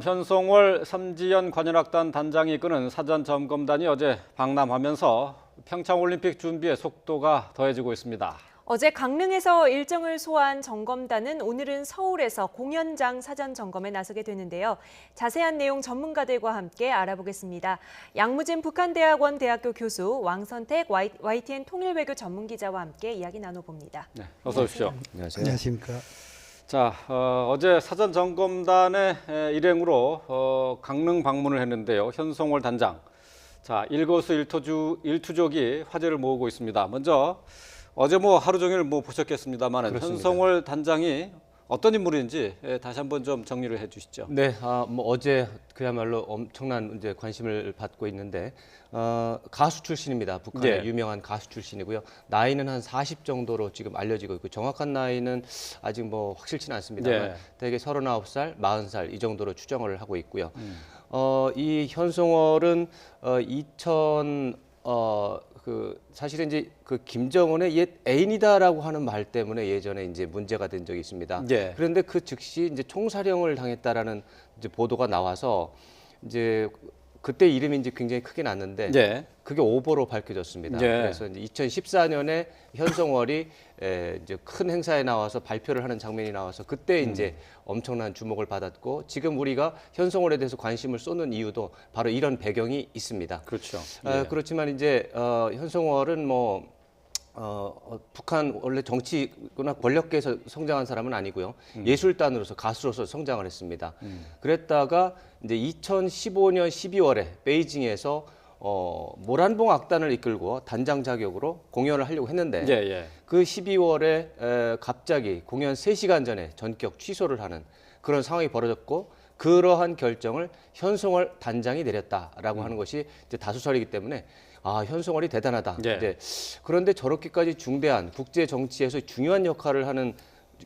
현송월 삼지연 관현악단 단장이 이끄는 사전점검단이 어제 방남하면서 평창올림픽 준비에 속도가 더해지고 있습니다. 어제 강릉에서 일정을 소화한 점검단은 오늘은 서울에서 공연장 사전 점검에 나서게 되는데요. 자세한 내용 전문가들과 함께 알아보겠습니다. 양무진 북한대학원 대학교 교수 왕선택 YTN 통일외교 전문기자와 함께 이야기 나눠봅니다. 네, 어서 오십시오. 안녕하세요. 안녕하십니까. 자, 어제 사전점검단의 일행으로 강릉 방문을 했는데요. 현송월 단장. 자, 일거수일투족이 화제를 모으고 있습니다. 먼저 어제 하루 종일 보셨겠습니다만 현송월 단장이 어떤 인물인지 다시 한번 좀 정리를 해주시죠. 네, 어제 그야말로 엄청난 이제 관심을 받고 있는데 가수 출신입니다. 북한의 유명한 가수 출신이고요. 나이는 한 40 정도로 지금 알려지고 있고 정확한 나이는 아직 확실치는 않습니다만 대개 39살, 40살 이 정도로 추정을 하고 있고요. 이 현송월은 사실은 이제 김정은의 옛 애인이다라고 하는 말 때문에 예전에 이제 문제가 된 적이 있습니다. 그런데 그 즉시 이제 총사령을 당했다라는 이제 보도가 나와서 이제 그때 이름이 이제 굉장히 크게 났는데 그게 오보로 밝혀졌습니다. 그래서 이제 2014년에 현송월이 이제 큰 행사에 나와서 발표를 하는 장면이 나와서 그때 이제 엄청난 주목을 받았고 지금 우리가 현송월에 대해서 관심을 쏟는 이유도 바로 이런 배경이 있습니다. 그렇죠. 그렇지만 이제 현송월은 북한 원래 정치거나 권력계에서 성장한 사람은 아니고요. 예술단으로서 가수로서 성장을 했습니다. 그랬다가 이제 2015년 12월에 베이징에서 모란봉 악단을 이끌고 단장 자격으로 공연을 하려고 했는데 그 12월에 갑자기 공연 3시간 전에 전격 취소를 하는 그런 상황이 벌어졌고 그러한 결정을 현송월 단장이 내렸다라고 하는 것이 이제 다수설이기 때문에 현송월이 대단하다. 그런데 저렇게까지 중대한 국제 정치에서 중요한 역할을 하는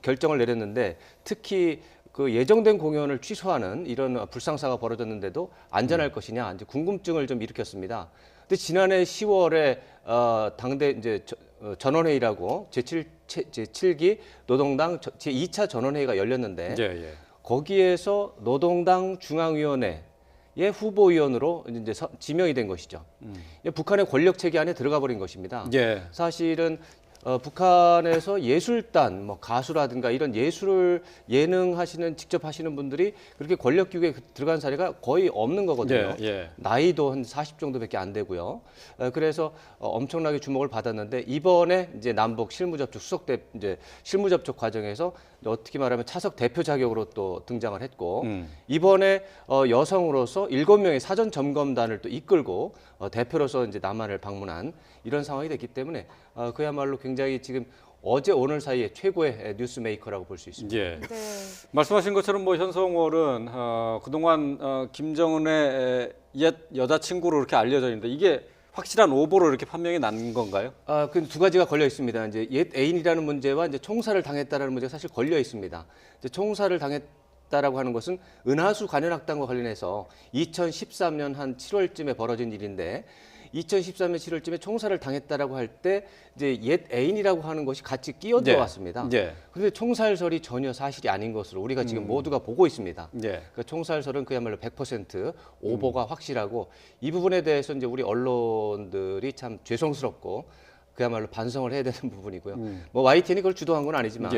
결정을 내렸는데 특히 그 예정된 공연을 취소하는 이런 불상사가 벌어졌는데도 안전할 것이냐 이제 궁금증을 좀 일으켰습니다. 근데 지난해 10월에 당대 이제 전원회의라고 제7기 노동당 제2차 전원회의가 열렸는데 거기에서 노동당 중앙위원회의 후보위원으로 이제 지명이 된 것이죠. 북한의 권력 체계 안에 들어가 버린 것입니다. 사실은 북한에서 예술단, 가수라든가 이런 예능 하시는 직접 하시는 분들이 그렇게 권력 기구에 들어간 사례가 거의 없는 거거든요. 나이도 한 40 정도밖에 안 되고요. 그래서 엄청나게 주목을 받았는데 이번에 이제 남북 실무접촉 이제 실무접촉 과정에서 어떻게 말하면 차석 대표 자격으로 또 등장을 했고 이번에 여성으로서 7명의 사전 점검단을 또 이끌고 대표로서 이제 남한을 방문한 이런 상황이 됐기 때문에 그야말로 굉장히 지금 어제 오늘 사이에 최고의 뉴스메이커라고 볼 수 있습니다. 말씀하신 것처럼 현송월은 그동안 김정은의 옛 여자친구로 이렇게 알려져 있는데 이게 확실한 오보로 이렇게 판명이 난 건가요? 그 두 가지가 걸려 있습니다. 이제 옛 애인이라는 문제와 이제 총살을 당했다라는 문제가 사실 걸려 있습니다. 이제 총살을 당했다라고 하는 것은 은하수 관현악단과 관련해서 2013년 한 7월쯤에 벌어진 일인데 2013년 7월쯤에 총살을 당했다라고 할 때 이제 옛 애인이라고 하는 것이 같이 끼어 들어왔습니다. 그런데 총살설이 전혀 사실이 아닌 것으로 우리가 지금 모두가 보고 있습니다. 그러니까 총살설은 그야말로 100% 오보가 확실하고 이 부분에 대해서 이제 우리 언론들이 참 죄송스럽고 그야말로 반성을 해야 되는 부분이고요. YTN이 그걸 주도한 건 아니지만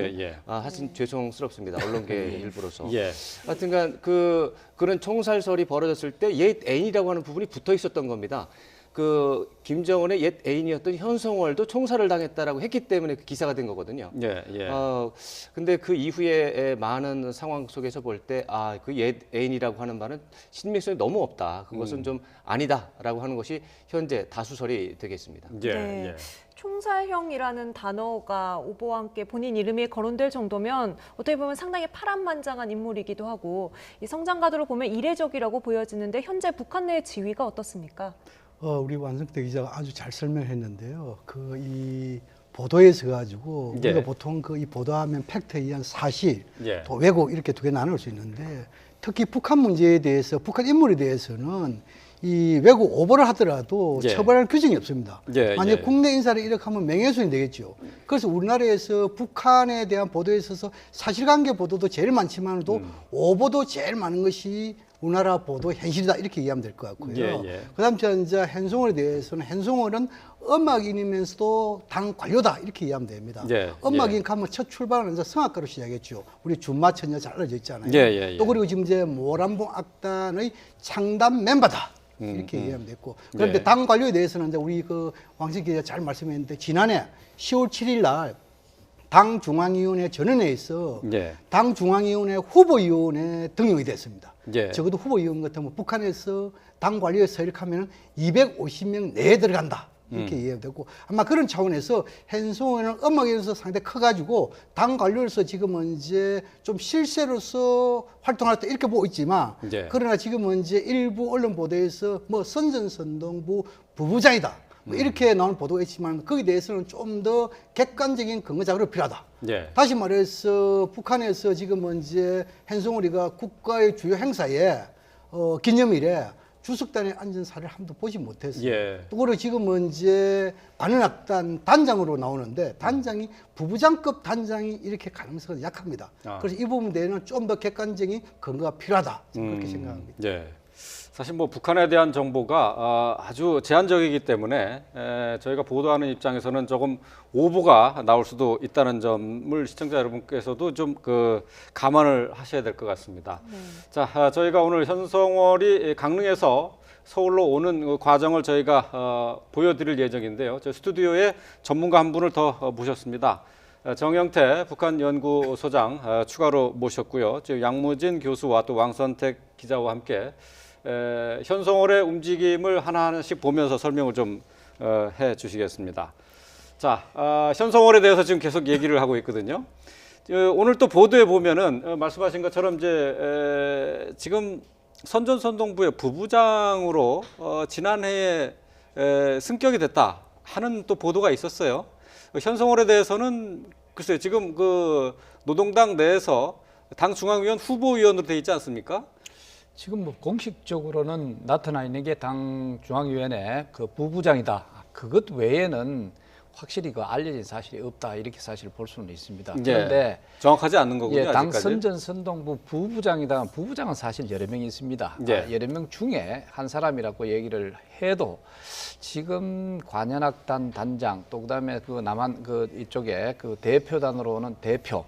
하여튼 죄송스럽습니다. 언론계 일부로서. 하여튼간 그런 총살설이 벌어졌을 때 옛 애인이라고 하는 부분이 붙어 있었던 겁니다. 그 김정은의 옛 애인이었던 현송월도 총살을 당했다라고 했기 때문에 그 기사가 된 거거든요. 근데 그 이후에 많은 상황 속에서 볼 때 그 옛 애인이라고 하는 말은 신빙성이 너무 없다. 그것은 좀 아니다라고 하는 것이 현재 다수설이 되겠습니다. 총살형이라는 단어가 오보와 함께 본인 이름이 거론될 정도면 어떻게 보면 상당히 파란만장한 인물이기도 하고 이 성장가도를 보면 이례적이라고 보여지는데 현재 북한 내 지위가 어떻습니까? 우리 완성태 기자가 아주 잘 설명했는데요. 이 보도에서 가지고 우리가 보통 이 보도하면 팩트에 의한 사실, 또 왜곡 이렇게 두 개 나눌 수 있는데 특히 북한 문제에 대해서 북한 인물에 대해서는 이 왜곡 오보를 하더라도 처벌할 규정이 없습니다. 만약 국내 인사를 이렇게 하면 명예훼손이 되겠죠. 그래서 우리나라에서 북한에 대한 보도에 있어서 사실관계 보도도 제일 많지만도 오보도 제일 많은 것이 우리나라 보도 현실이다 이렇게 이해하면 될 것 같고요. 예, 예. 그다음 이제 현송월에 대해서는 현송월은 음악인이면서도 당 관료다 이렇게 이해하면 됩니다. 예, 음악인 가면 첫 출발은 이제 성악가로 시작했죠. 우리 준마천녀 잘 알려져 있잖아요. 예, 예, 예. 또 그리고 지금 이제 모란봉 악단의 창단 멤버다. 이렇게 이해하면 됐고. 그런데 예. 당 관료에 대해서는 이제 우리 그 왕식 기자 잘 말씀했는데 지난해 10월 7일 날 당 중앙위원회 전원회에서 예. 당 중앙위원회 후보위원회 등용이 됐습니다. 예. 적어도 후보위원 같으면 북한에서 당 관료에 서력하면 250명 내에 들어간다. 이렇게 이해되고 아마 그런 차원에서 현송월은 음악에서 상당히 커가지고 당 관료로서 지금은 이제 좀 실세로서 활동할 때 이렇게 보고 있지만 예. 그러나 지금은 이제 일부 언론 보도에서 뭐 선전선동부 부부장이다. 뭐 이렇게 나오는 보도가 있지만 거기에 대해서는 좀 더 객관적인 근거 자료가 필요하다. 예. 다시 말해서 북한에서 지금 이제 현송월이가 국가의 주요 행사에 기념일에 주석단에 앉은 사례를 한 번도 보지 못했어요. 예. 또 그리고 지금은 이제 관현악단 단장으로 나오는데 단장이 부부장급 단장이 이렇게 가능성이 약합니다. 아. 그래서 이 부분 대해서는 좀 더 객관적인 근거가 필요하다. 저는 그렇게 생각합니다. 예. 사실 뭐 북한에 대한 정보가 아주 제한적이기 때문에 저희가 보도하는 입장에서는 조금 오보가 나올 수도 있다는 점을 시청자 여러분께서도 좀 감안을 하셔야 될 것 같습니다. 네. 자, 저희가 오늘 현송월이 강릉에서 서울로 오는 그 과정을 저희가 보여드릴 예정인데요. 저 스튜디오에 전문가 한 분을 더 모셨습니다. 정영태 북한연구소장 추가로 모셨고요. 지금 양무진 교수와 또 왕선택 기자와 함께 현송월의 움직임을 하나하나씩 보면서 설명을 좀 해주시겠습니다. 자, 현송월에 대해서 지금 계속 얘기를 하고 있거든요. 오늘 또 보도에 보면은 말씀하신 것처럼 이제 지금 선전선동부의 부부장으로 지난해에 승격이 됐다 하는 또 보도가 있었어요. 현송월에 대해서는 글쎄요, 지금 그 노동당 내에서 당 중앙위원 후보위원으로 돼 있지 않습니까? 지금 뭐 공식적으로는 나타나 있는 게 당 중앙위원회 그 부부장이다. 그것 외에는 확실히 그 알려진 사실이 없다 이렇게 사실 볼 수는 있습니다. 그런데 정확하지 않는 거군요. 예, 당 아직까지. 선전선동부 부부장이다. 부부장은 사실 여러 명 있습니다. 예. 여러 명 중에 한 사람이라고 얘기를 해도 지금 관현악단 단장 또 그다음에 그 남한 그 이쪽에 그 대표단으로는 대표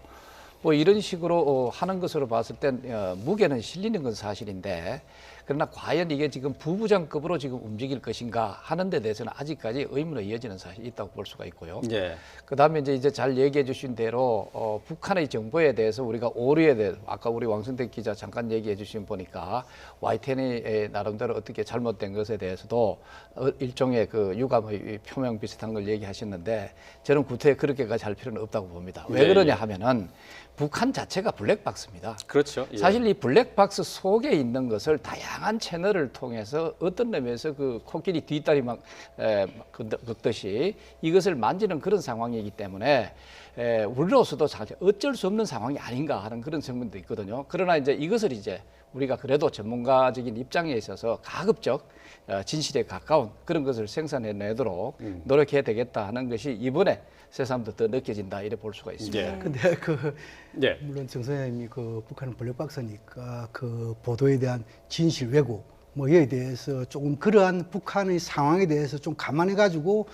뭐 이런 식으로 하는 것으로 봤을 땐 무게는 실리는 건 사실인데 그러나 과연 이게 지금 부부장급으로 지금 움직일 것인가 하는 데 대해서는 아직까지 의문의 이어지는 사실이 있다고 볼 수가 있고요. 예. 그다음에 이제 잘 얘기해 주신 대로 북한의 정보에 대해서 우리가 오류에 대해서 아까 우리 왕선택 기자 잠깐 얘기해 주신 보니까 YTN이 나름대로 어떻게 잘못된 것에 대해서도 일종의 그 유감의 표명 비슷한 걸 얘기하셨는데 저는 구태에 그렇게까지 할 필요는 없다고 봅니다. 왜 예, 그러냐 예. 하면은 북한 자체가 블랙박스입니다. 그렇죠. 예. 사실 이 블랙박스 속에 있는 것을 다양한 채널을 통해서 어떤 면에서 그 코끼리 뒷다리 막 긋듯이 이것을 만지는 그런 상황이기 때문에 우리로서도 사실 어쩔 수 없는 상황이 아닌가 하는 그런 측면도 있거든요. 그러나 이제 이것을 이제 우리가 그래도 전문가적인 입장에 있어서 가급적 진실에 가까운 그런 것을 생산해내도록 노력해야 되겠다 하는 것이 이번에 새삼도 더 느껴진다 이래 볼 수가 있습니다. 예. 근데 예. 물론 정 선생님이 북한은 블랙박스니까 그 보도에 대한 진실 왜곡 뭐 이에 대해서 조금 그러한 북한의 상황에 대해서 좀 감안해 가지고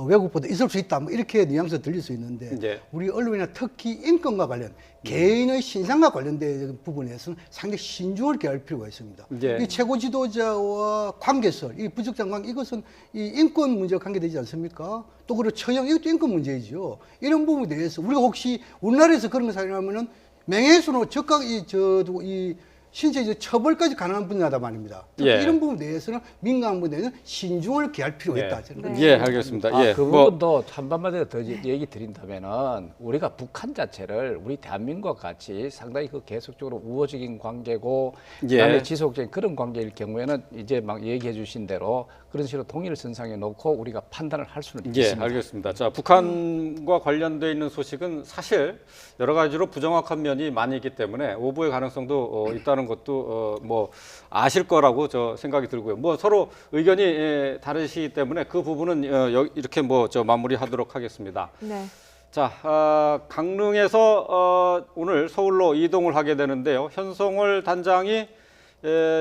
왜곡 보도 있을 수 있다 뭐 이렇게 뉘앙스 들릴 수 있는데 예. 우리 언론이나 특히 인권과 관련 개인의 신상과 관련된 부분에서는 상당히 신중을 기할 필요가 있습니다. 예. 이 최고 지도자와 관계설, 이 부적장 관계 이것은 이 인권 문제와 관계되지 않습니까? 또 그리고 처형 이것도 인권 문제이죠. 이런 부분에 대해서 우리가 혹시 우리나라에서 그런 거 사용하면은 명예훼손으로 적각 이 신체적 처벌까지 가능한 분야다 말입니다. 특히 예. 이런 부분에 대해서는 민감한 부분에는 신중을 기할 필요가 있다. 저는 네. 예, 알겠습니다. 예. 그 부분도 한번만 더 얘기 드린다면은 우리가 북한 자체를 우리 대한민국과 같이 상당히 그 계속적으로 우호적인 관계고 그다음에 예. 지속적인 그런 관계일 경우에는 이제 막 얘기해 주신 대로 그런 식으로 동의를 선상에 놓고 우리가 판단을 할 수는 예, 있습니다. 알겠습니다. 자, 북한과 관련돼 있는 소식은 사실 여러 가지로 부정확한 면이 많이 있기 때문에 오보의 가능성도 있다는 것도 뭐 아실 거라고 저 생각이 들고요. 뭐 서로 의견이 다르시기 때문에 그 부분은 이렇게 뭐 저 마무리하도록 하겠습니다. 네. 자, 강릉에서 오늘 서울로 이동을 하게 되는데요. 현송월 단장이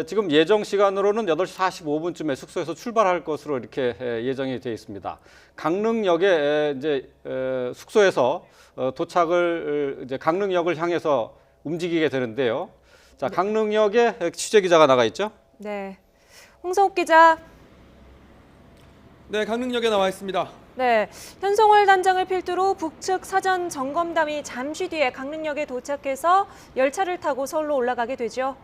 지금 예정 시간으로는 8시 45분쯤에 숙소에서 출발할 것으로 이렇게 예정이 되어 있습니다. 강릉역에 이제 숙소에서 도착을 이제 강릉역을 향해서 움직이게 되는데요. 자, 강릉역에 취재 기자가 나가 있죠? 네, 홍성욱 기자. 네, 강릉역에 나와 있습니다. 네, 현송월 단장을 필두로 북측 사전 점검단이 잠시 뒤에 강릉역에 도착해서 열차를 타고 서울로 올라가게 되죠.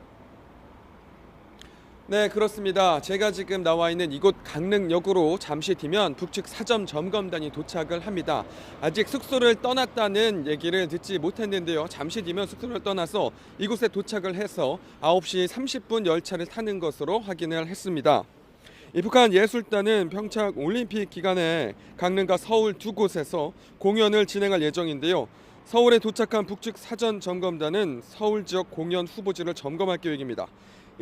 네, 그렇습니다. 제가 지금 나와 있는 이곳 강릉역으로 잠시 뒤면 북측 사전 점검단이 도착을 합니다. 아직 숙소를 떠났다는 얘기를 듣지 못했는데요. 잠시 뒤면 숙소를 떠나서 이곳에 도착을 해서 9시 30분 열차를 타는 것으로 확인을 했습니다. 이 북한 예술단은 평창 올림픽 기간에 강릉과 서울 두 곳에서 공연을 진행할 예정인데요. 서울에 도착한 북측 사전 점검단은 서울 지역 공연 후보지를 점검할 계획입니다.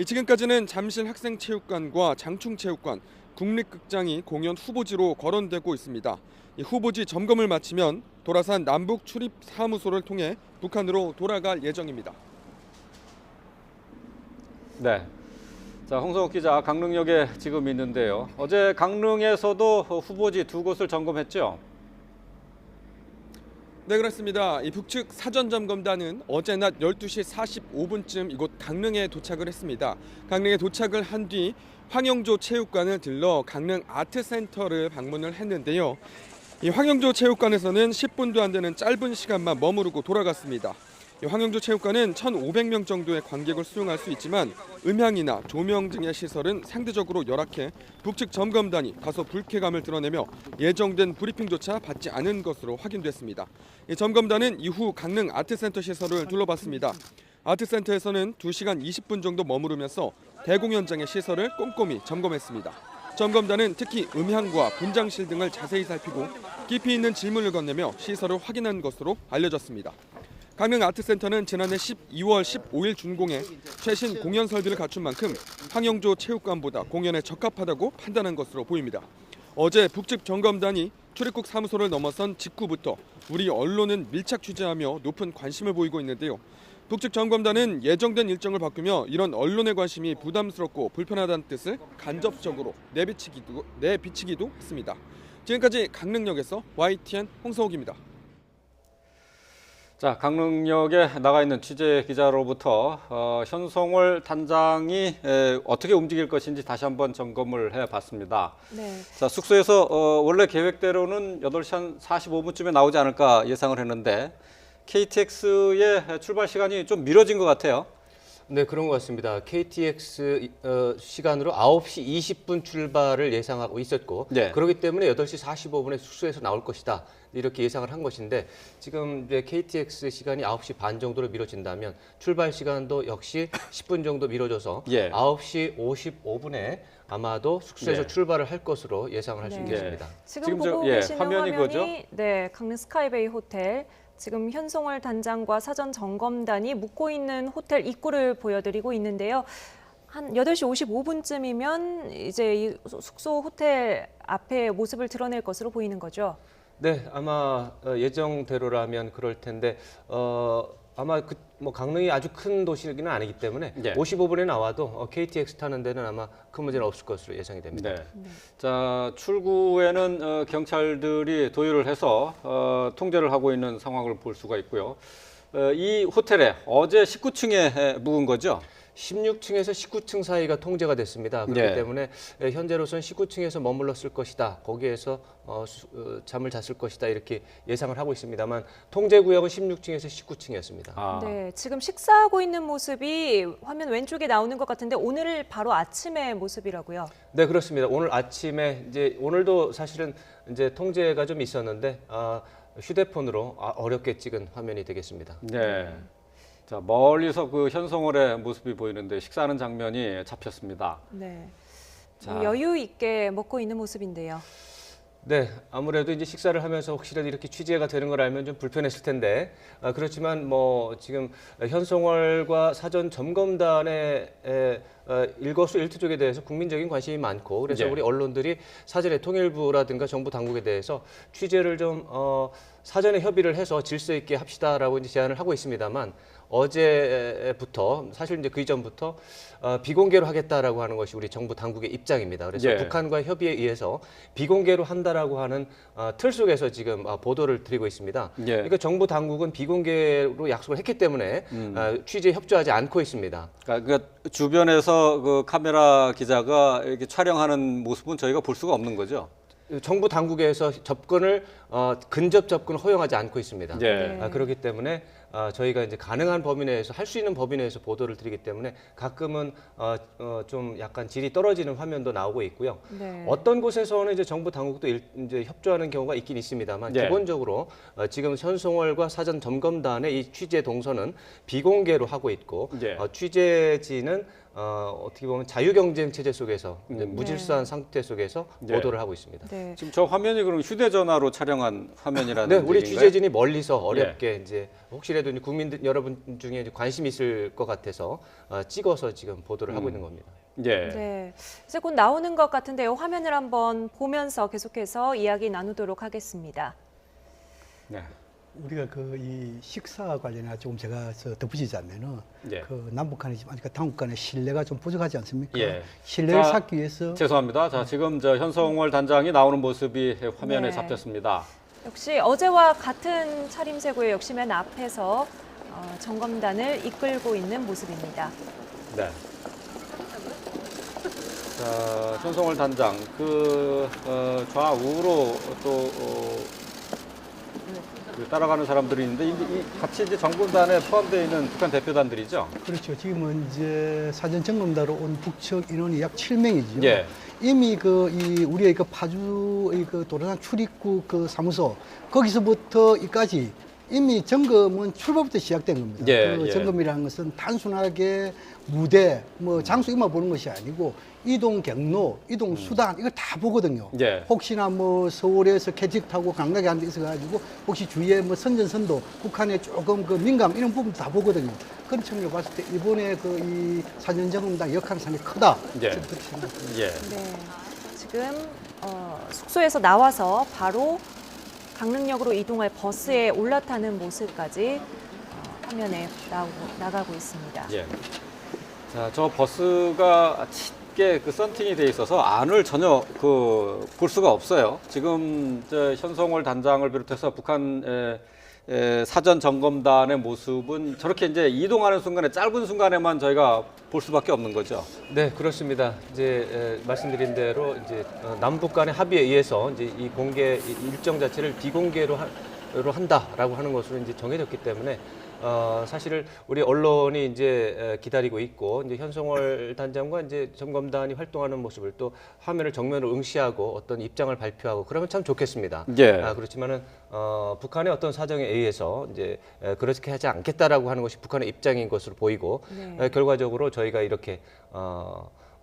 지금까지는 잠실 학생체육관과 장충체육관, 국립극장이 공연 후보지로 거론되고 있습니다. 이 후보지 점검을 마치면 도라산 남북 출입 사무소를 통해 북한으로 돌아갈 예정입니다. 네. 자, 홍성욱 기자, 강릉역에 지금 있는데요. 어제 강릉에서도 후보지 두 곳을 점검했죠? 네, 그렇습니다. 이 북측 사전점검단은 어제 낮 12시 45분쯤 이곳 강릉에 도착을 했습니다. 강릉에 도착을 한 뒤 황영조 체육관을 들러 강릉 아트센터를 방문을 했는데요. 이 황영조 체육관에서는 10분도 안 되는 짧은 시간만 머무르고 돌아갔습니다. 이 황영조 체육관은 1,500명 정도의 관객을 수용할 수 있지만 음향이나 조명 등의 시설은 상대적으로 열악해 북측 점검단이 다소 불쾌감을 드러내며 예정된 브리핑조차 받지 않은 것으로 확인됐습니다. 이 점검단은 이후 강릉 아트센터 시설을 둘러봤습니다. 아트센터에서는 2시간 20분 정도 머무르면서 대공연장의 시설을 꼼꼼히 점검했습니다. 점검단은 특히 음향과 분장실 등을 자세히 살피고 깊이 있는 질문을 건네며 시설을 확인한 것으로 알려졌습니다. 강릉 아트센터는 지난해 12월 15일 준공해 최신 공연 설비를 갖춘 만큼 황영조 체육관보다 공연에 적합하다고 판단한 것으로 보입니다. 어제 북측 점검단이 출입국 사무소를 넘어선 직후부터 우리 언론은 밀착 취재하며 높은 관심을 보이고 있는데요. 북측 점검단은 예정된 일정을 바꾸며 이런 언론의 관심이 부담스럽고 불편하다는 뜻을 간접적으로 내비치기도 했습니다. 지금까지 강릉역에서 YTN 홍성욱입니다. 자, 강릉역에 나가 있는 취재 기자로부터 현송월 단장이 어떻게 움직일 것인지 다시 한번 점검을 해봤습니다. 네. 자, 숙소에서 원래 계획대로는 8시 한 45분쯤에 나오지 않을까 예상을 했는데 KTX의 출발 시간이 좀 미뤄진 것 같아요. 네, 그런 것 같습니다. KTX 시간으로 9시 20분 출발을 예상하고 있었고 네. 그렇기 때문에 8시 45분에 숙소에서 나올 것이다. 이렇게 예상을 한 것인데 지금 이제 KTX 시간이 9시 반 정도로 미뤄진다면 출발 시간도 역시 10분 정도 미뤄져서 예. 9시 55분에 아마도 숙소에서 네. 출발을 할 것으로 예상을 할 수 네. 있겠습니다. 지금 지금 보고 저, 계시는 화면이 화면이 그거죠? 네, 강릉 스카이베이 호텔. 지금 현송월 단장과 사전 점검단이 묵고 있는 호텔 입구를 보여드리고 있는데요. 한 8시 55분쯤이면 이제 이 숙소 호텔 앞에 모습을 드러낼 것으로 보이는 거죠. 네, 아마 예정대로라면 그럴 텐데 아마 뭐 강릉이 아주 큰 도시는 아니기 때문에 네. 55분에 나와도 KTX 타는 데는 아마 큰 문제는 없을 것으로 예상이 됩니다. 네. 자, 출구에는 경찰들이 도유를 해서 통제를 하고 있는 상황을 볼 수가 있고요. 이 호텔에 어제 19층에 묵은 거죠? 16층에서 19층 사이가 통제가 됐습니다. 그렇기 네. 때문에 현재로서는 19층에서 머물렀을 것이다. 거기에서 잠을 잤을 것이다. 이렇게 예상을 하고 있습니다만 통제 구역은 16층에서 19층이었습니다. 아. 네, 지금 식사하고 있는 모습이 화면 왼쪽에 나오는 것 같은데 오늘 바로 아침의 모습이라고요. 네, 그렇습니다. 오늘 아침에 이제 오늘도 사실은 이제 통제가 좀 있었는데 휴대폰으로 어렵게 찍은 화면이 되겠습니다. 네. 자, 멀리서 그 현송월의 모습이 보이는데 식사하는 장면이 잡혔습니다. 네, 자. 여유 있게 먹고 있는 모습인데요. 네, 아무래도 이제 식사를 하면서 혹시라도 이렇게 취재가 되는 걸 알면 좀 불편했을 텐데 그렇지만 뭐 지금 현송월과 사전 점검단의 일거수 일투족에 대해서 국민적인 관심이 많고 그래서 예. 우리 언론들이 사전에 통일부라든가 정부 당국에 대해서 취재를 좀 사전에 협의를 해서 질서 있게 합시다라고 이제 제안을 하고 있습니다만 어제부터 사실 이제 그 이전부터 비공개로 하겠다라고 하는 것이 우리 정부 당국의 입장입니다. 그래서 예. 북한과의 협의에 의해서 비공개로 한다라고 하는 틀 속에서 지금 보도를 드리고 있습니다. 예. 그러니까 정부 당국은 비공개로 약속을 했기 때문에 취재에 협조하지 않고 있습니다. 그러니까 주변에서 그 카메라 기자가 이렇게 촬영하는 모습은 저희가 볼 수가 없는 거죠. 정부 당국에서 접근을 근접 접근을 허용하지 않고 있습니다. 예. 그렇기 때문에 저희가 이제 가능한 범위 내에서 할 수 있는 범위 내에서 보도를 드리기 때문에 가끔은 좀 약간 질이 떨어지는 화면도 나오고 있고요. 네. 어떤 곳에서는 이제 정부 당국도 이제 협조하는 경우가 있긴 있습니다만 예. 기본적으로 지금 현송월과 사전 점검단의 이 취재 동선은 비공개로 하고 있고 예. 취재진은 어떻게 보면 자유경쟁 체제 속에서 이제 무질서한 상태 속에서 예. 보도를 하고 있습니다. 네. 지금 저 화면이 그럼 휴대전화로 촬영한 화면이라는 네, 우리 얘기인가요? 취재진이 멀리서 어렵게 이제 혹시라도 이제 국민들 여러분 중에 이제 관심 있을 것 같아서 찍어서 지금 보도를 하고 있는 겁니다. 예. 네, 이제 곧 나오는 것 같은데요. 화면을 한번 보면서 계속해서 이야기 나누도록 하겠습니다. 네. 우리가 그 이 식사 관련해 조금 제가 덧붙이자면은 예. 그 남북 간에 지금 아직 당국 간의 신뢰가 좀 부족하지 않습니까? 예. 신뢰를 자, 쌓기 위해서 죄송합니다. 자, 지금 저 현송월 단장이 나오는 모습이 화면에 네. 잡혔습니다. 역시 어제와 같은 차림새고요. 역시 맨 앞에서 점검단을 이끌고 있는 모습입니다. 네. 자, 현송월 단장 그 좌우로 또 그 따라가는 사람들이 있는데 같이 이제 정군단에 포함되어 있는 북한 대표단들이죠. 그렇죠. 지금은 이제 사전 점검단으로 온 북측 인원이 약 7명이죠. 예. 이미 우리의 그 파주의 그 도로산 출입국 그 사무소 거기서부터 이까지 이미 점검은 출발부터 시작된 겁니다. 예, 그 예. 점검이라는 것은 단순하게 무대, 뭐 장소 이만 보는 것이 아니고 이동 경로, 이동 수단 이거 다 보거든요. 예. 혹시나 뭐 서울에서 캐직 타고 강남에 앉아 있어가지고 혹시 주위에 뭐 선전선도 북한에 조금 그 민감 이런 부분도 다 보거든요. 그런 측면으로 봤을 때 이번에 그 이 사전 점검단 역할은 상당히 크다. 예. 저는 그렇게 생각합니다. 예. 네, 지금 숙소에서 나와서 바로 강릉역으로 이동할 버스에 올라타는 모습까지 화면에 나가고 있습니다. 예. 자, 저 버스가 짙게 그 썬팅이 돼 있어서 안을 전혀 볼 수가 없어요. 지금 저 현송월 단장을 비롯해서 북한 사전 점검단의 모습은 저렇게 이제 이동하는 순간에 짧은 순간에만 저희가 볼 수밖에 없는 거죠. 네, 그렇습니다. 이제 말씀드린 대로 이제 남북 간의 합의에 의해서 이제 이 공개 일정 자체를 비공개로 한다라고 하는 것으로 이제 정해졌기 때문에 사실 우리 언론이 이제 기다리고 있고 이제 현송월 단장과 이제 점검단이 활동하는 모습을 또 화면을 정면으로 응시하고 어떤 입장을 발표하고 그러면 참 좋겠습니다. 예. 그렇지만은 북한의 어떤 사정에 의해서 이제 그렇게 하지 않겠다라고 하는 것이 북한의 입장인 것으로 보이고 네. 결과적으로 저희가 이렇게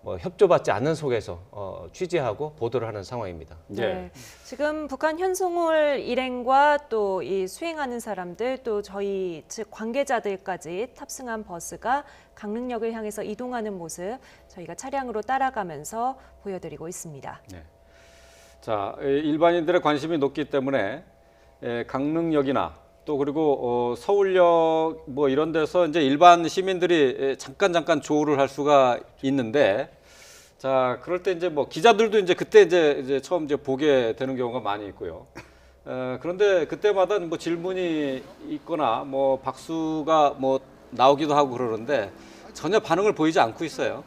뭐 협조받지 않는 속에서 취재하고 보도를 하는 상황입니다. 예. 네. 지금 북한 현송월 일행과 또 이 수행하는 사람들 또 저희 즉 관계자들까지 탑승한 버스가 강릉역을 향해서 이동하는 모습 저희가 차량으로 따라가면서 보여드리고 있습니다. 네. 자, 일반인들의 관심이 높기 때문에 강릉역이나 또 그리고 서울역 뭐 이런 데서 이제 일반 시민들이 잠깐 조우를 할 수가 있는데, 자, 그럴 때 이제 뭐 기자들도 이제 그때 이제 처음 이제 보게 되는 경우가 많이 있고요. 그런데 그때마다 뭐 질문이 있거나 뭐 박수가 뭐 나오기도 하고 그러는데 전혀 반응을 보이지 않고 있어요.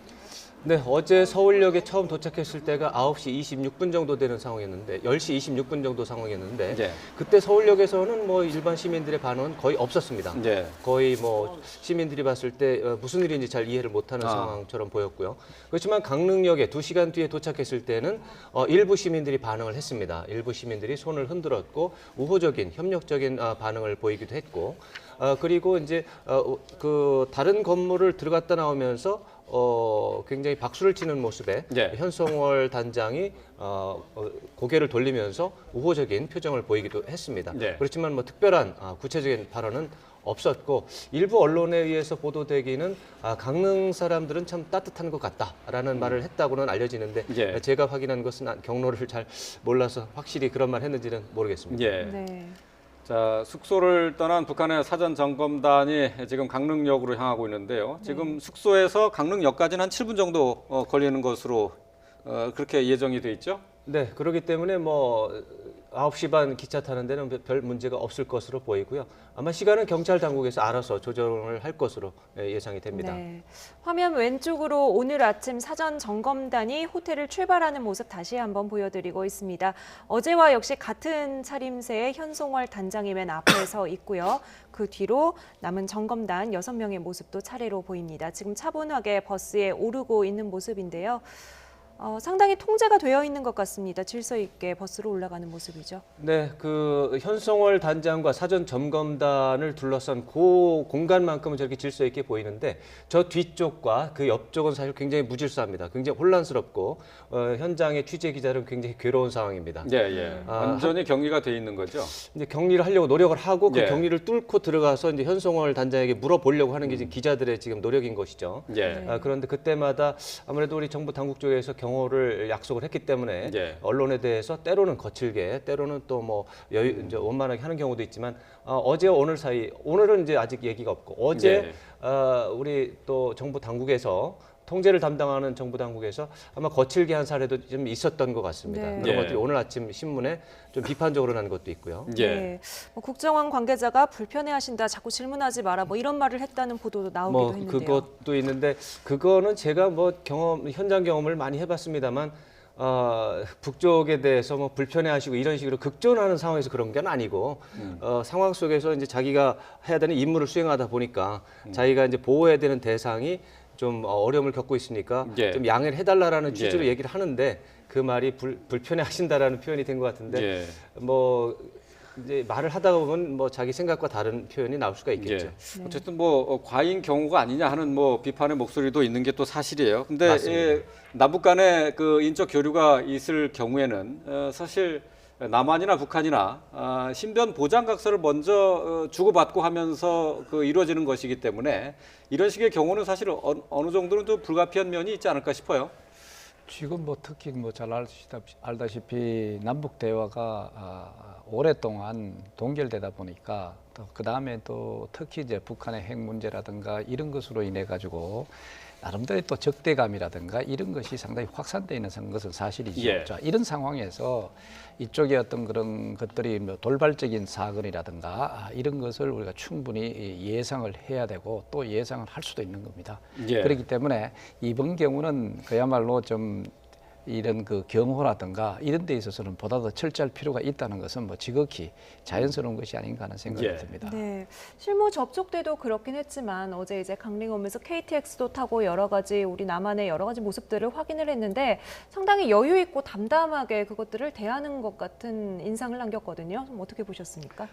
네, 어제 서울역에 처음 도착했을 때가 9시 26분 정도 되는 상황이었는데 10시 26분 정도 상황이었는데 예. 그때 서울역에서는 뭐 일반 시민들의 반응은 거의 없었습니다. 예. 거의 뭐 시민들이 봤을 때 무슨 일인지 잘 이해를 못하는 상황처럼 보였고요. 그렇지만 강릉역에 2시간 뒤에 도착했을 때는 일부 시민들이 반응을 했습니다. 일부 시민들이 손을 흔들었고 우호적인 협력적인 반응을 보이기도 했고 그리고 이제 그 다른 건물을 들어갔다 나오면서 굉장히 박수를 치는 모습에 예. 현송월 단장이 고개를 돌리면서 우호적인 표정을 보이기도 했습니다. 예. 그렇지만 뭐 특별한 구체적인 발언은 없었고 일부 언론에 의해서 보도되기는 강릉 사람들은 참 따뜻한 것 같다라는 말을 했다고는 알려지는데 예. 제가 확인한 것은 경로를 잘 몰라서 확실히 그런 말 했는지는 모르겠습니다. 예. 네. 자, 숙소를 떠난 북한의 사전 점검단이 지금 강릉역으로 향하고 있는데요. 지금 숙소에서 강릉역까지는 한 7분 정도 걸리는 것으로 그렇게 예정이 돼 있죠? 네, 그렇기 때문에 뭐 9시 반 기차 타는 데는 별 문제가 없을 것으로 보이고요. 아마 시간은 경찰 당국에서 알아서 조정을 할 것으로 예상이 됩니다. 네. 화면 왼쪽으로 오늘 아침 사전 점검단이 호텔을 출발하는 모습 다시 한번 보여드리고 있습니다. 어제와 역시 같은 차림새의 현송월 단장이 맨 앞에 서 있고요. 그 뒤로 남은 점검단 6명의 모습도 차례로 보입니다. 지금 차분하게 버스에 오르고 있는 모습인데요. 상당히 통제가 되어 있는 것 같습니다. 질서 있게 버스로 올라가는 모습이죠. 네, 그 현송월 단장과 사전 점검단을 둘러싼 그 공간만큼은 저렇게 질서 있게 보이는데 저 뒤쪽과 그 옆쪽은 사실 굉장히 무질서합니다. 굉장히 혼란스럽고 현장의 취재 기자는 굉장히 괴로운 상황입니다. 예, 예. 완전히 격리가 돼 있는 거죠? 이제 격리를 하려고 노력을 하고 그 예. 격리를 뚫고 들어가서 이제 현송월 단장에게 물어보려고 하는 게 지금 기자들의 지금 노력인 것이죠. 예. 그런데 그때마다 아무래도 우리 정부 당국 쪽에서 경호를 약속을 했기 때문에 예. 언론에 대해서 때로는 거칠게, 때로는 또 뭐 여유 이제 원만하게 하는 경우도 있지만 어제와 오늘 사이 오늘은 이제 아직 얘기가 없고 어제 우리 또 정부 당국에서 통제를 담당하는 정부 당국에서 아마 거칠게 한 사례도 좀 있었던 것 같습니다. 네. 그런 예. 것들이 오늘 아침 신문에 좀 비판적으로 난 것도 있고요. 예. 네. 국정원 관계자가 불편해하신다, 자꾸 질문하지 마라, 뭐 이런 말을 했다는 보도도 나오기도 뭐 했는데요. 그것도 있는데 그거는 제가 뭐 현장 경험을 많이 해봤습니다만 북쪽에 대해서 뭐 불편해하시고 이런 식으로 극존하는 상황에서 그런 게 아니고 상황 속에서 이제 자기가 해야 되는 임무를 수행하다 보니까 자기가 이제 보호해야 되는 대상이 좀 어려움을 겪고 있으니까 예. 좀 양해를 해달라라는 취지로 예. 얘기를 하는데 그 말이 불편해하신다라는 표현이 된 것 같은데 예. 뭐 이제 말을 하다 보면 뭐 자기 생각과 다른 표현이 나올 수가 있겠죠. 예. 어쨌든 뭐 과잉 경우가 아니냐 하는 뭐 비판의 목소리도 있는 게 또 사실이에요. 근데 맞습니다. 남북 간의 그 인적 교류가 있을 경우에는 사실 남한이나 북한이나 신변 보장각서를 먼저 주고받고 하면서 그 이루어지는 것이기 때문에 이런 식의 경우는 사실 어느 정도는 좀 불가피한 면이 있지 않을까 싶어요. 지금 뭐 특히 뭐 잘 알다시피 남북 대화가 오랫동안 동결되다 보니까 또 그 다음에 또 특히 이제 북한의 핵 문제라든가 이런 것으로 인해 가지고 나름대로 또 적대감이라든가 이런 것이 상당히 확산되어 있는 것은 사실이죠. 예. 자, 이런 상황에서 이쪽에 어떤 그런 것들이 뭐 돌발적인 사건이라든가 이런 것을 우리가 충분히 예상을 해야 되고 또 예상을 할 수도 있는 겁니다. 예. 그렇기 때문에 이번 경우는 그야말로 좀 이런 그 경호라든가 이런 데 있어서는 보다 더 철저할 필요가 있다는 것은 뭐 지극히 자연스러운 것이 아닌가 하는 생각이 예. 듭니다. 네, 실무 접촉 때도 그렇긴 했지만 어제 이제 강릉 오면서 KTX도 타고 여러 가지 우리 남한의 여러 가지 모습들을 확인을 했는데 상당히 여유 있고 담담하게 그것들을 대하는 것 같은 인상을 남겼거든요. 좀 어떻게 보셨습니까?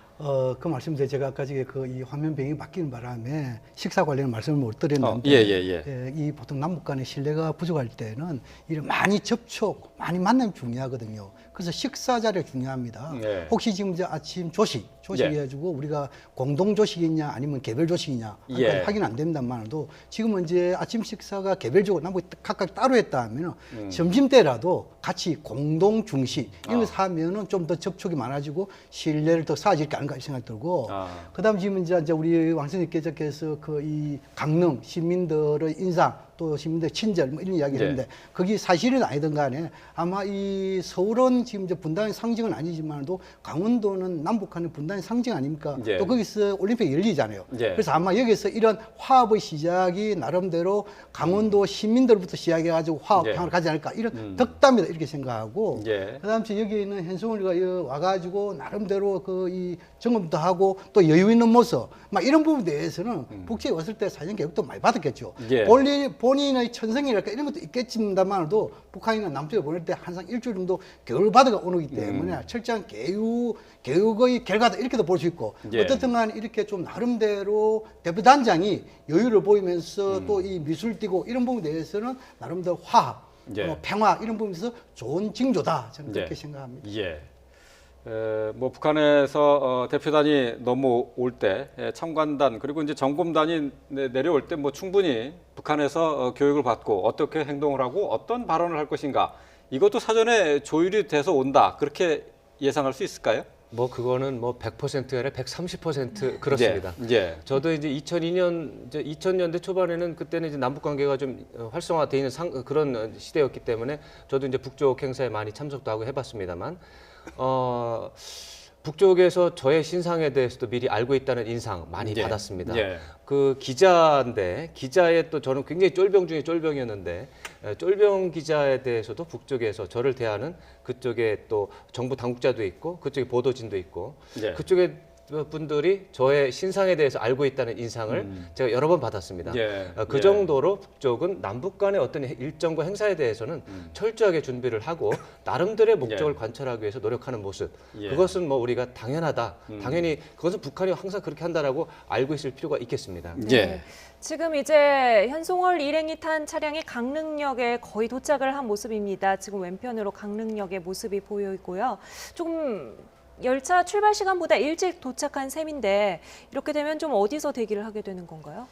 그 말씀인데 제가 아까 이 화면 배경이 바뀌는 바람에 식사 관련 말씀을 못 드렸는데 이 보통 남북 간의 신뢰가 부족할 때는 이런 많이 접촉, 많이 만남이 중요하거든요. 그래서 식사 자리가 중요합니다. 네. 혹시 지금 이제 아침 조식 해가지고 우리가 공동 조식이냐 아니면 개별 조식이냐 확인 안 된다만도 지금은 이제 아침 식사가 개별적으로 남북 각각 따로 했다 하면은 점심 때라도 같이 공동 중식 이런 거 사면은 좀 더 접촉이 많아지고 신뢰를 더 쌓아질 게 아닌가 생각이 들고 그다음 지금 이제 우리 왕 선생님께서 이 강릉 시민들의 인상 또 시민들 친절 뭐 이런 이야기를 했는데 그게 사실은 아니든 간에 아마 이 서울은 지금 이제 분단의 상징은 아니지만도 강원도는 남북한의 분단의 상징 아닙니까? 또 거기서 올림픽 열리잖아요. 그래서 아마 여기서 이런 화합의 시작이 나름대로 강원도 시민들부터 시작해가지고 화합 평화를 가지 않을까 이런 덕담이다 이렇게 생각하고 그다음 여기 있는 현송우리가 와가지고 나름대로 이 점검도 하고 또 여유 있는 모습 막 이런 부분에 대해서는 북측에 왔을 때 사전 교육도 많이 받았겠죠. 본인의 천성이랄까 이런 것도 있겠지만도 북한이나 남쪽에 보낼 때 항상 일주일 정도 교육을 받아가 오기 때문에 철저한 교육의 결과다 이렇게도 볼 수 있고 어떻든 간 이렇게 좀 나름대로 대표단장이 여유를 보이면서 또 이 미술 띄고 이런 부분에 대해서는 나름대로 화합, 평화 이런 부분에서 좋은 징조다 저는 그렇게 생각합니다. 뭐 북한에서 대표단이 넘어올 때 참관단 그리고 이제 점검단이 내려올 때 뭐 충분히 북한에서 교육을 받고 어떻게 행동을 하고 어떤 발언을 할 것인가 이것도 사전에 조율이 돼서 온다 그렇게 예상할 수 있을까요? 뭐 그거는 뭐 100%가 아니라 130% 그렇습니다. 예. 저도 이제 2000년대 초반에는 그때는 이제 남북 관계가 좀 활성화돼 있는 그런 시대였기 때문에 저도 이제 북쪽 행사에 많이 참석도 하고 해봤습니다만 북쪽에서 저의 신상에 대해서도 미리 알고 있다는 인상 많이 예. 받았습니다. 예. 그 기자인데 기자의 또 저는 굉장히 쫄병 중에 쫄병이었는데 쫄병 기자에 대해서도 북쪽에서 저를 대하는 그쪽에 또 정부 당국자도 있고 그쪽에 보도진도 있고 예. 그쪽에 분들이 저의 신상에 대해서 알고 있다는 인상을 제가 여러 번 받았습니다. 예. 그 예. 정도로 북쪽은 남북 간의 어떤 일정과 행사에 대해서는 철저하게 준비를 하고 나름대로의 목적을 관철하기 위해서 노력하는 모습. 예. 그것은 뭐 우리가 당연하다. 당연히 그것은 북한이 항상 그렇게 한다라고 알고 있을 필요가 있겠습니다. 예. 지금 이제 현송월 일행이 탄 차량이 강릉역에 거의 도착을 한 모습입니다. 지금 왼편으로 강릉역의 모습이 보여 있고요. 조금 열차 출발 시간보다 일찍 도착한 셈인데 이렇게 되면 좀 어디서 대기를 하게 되는 건가요?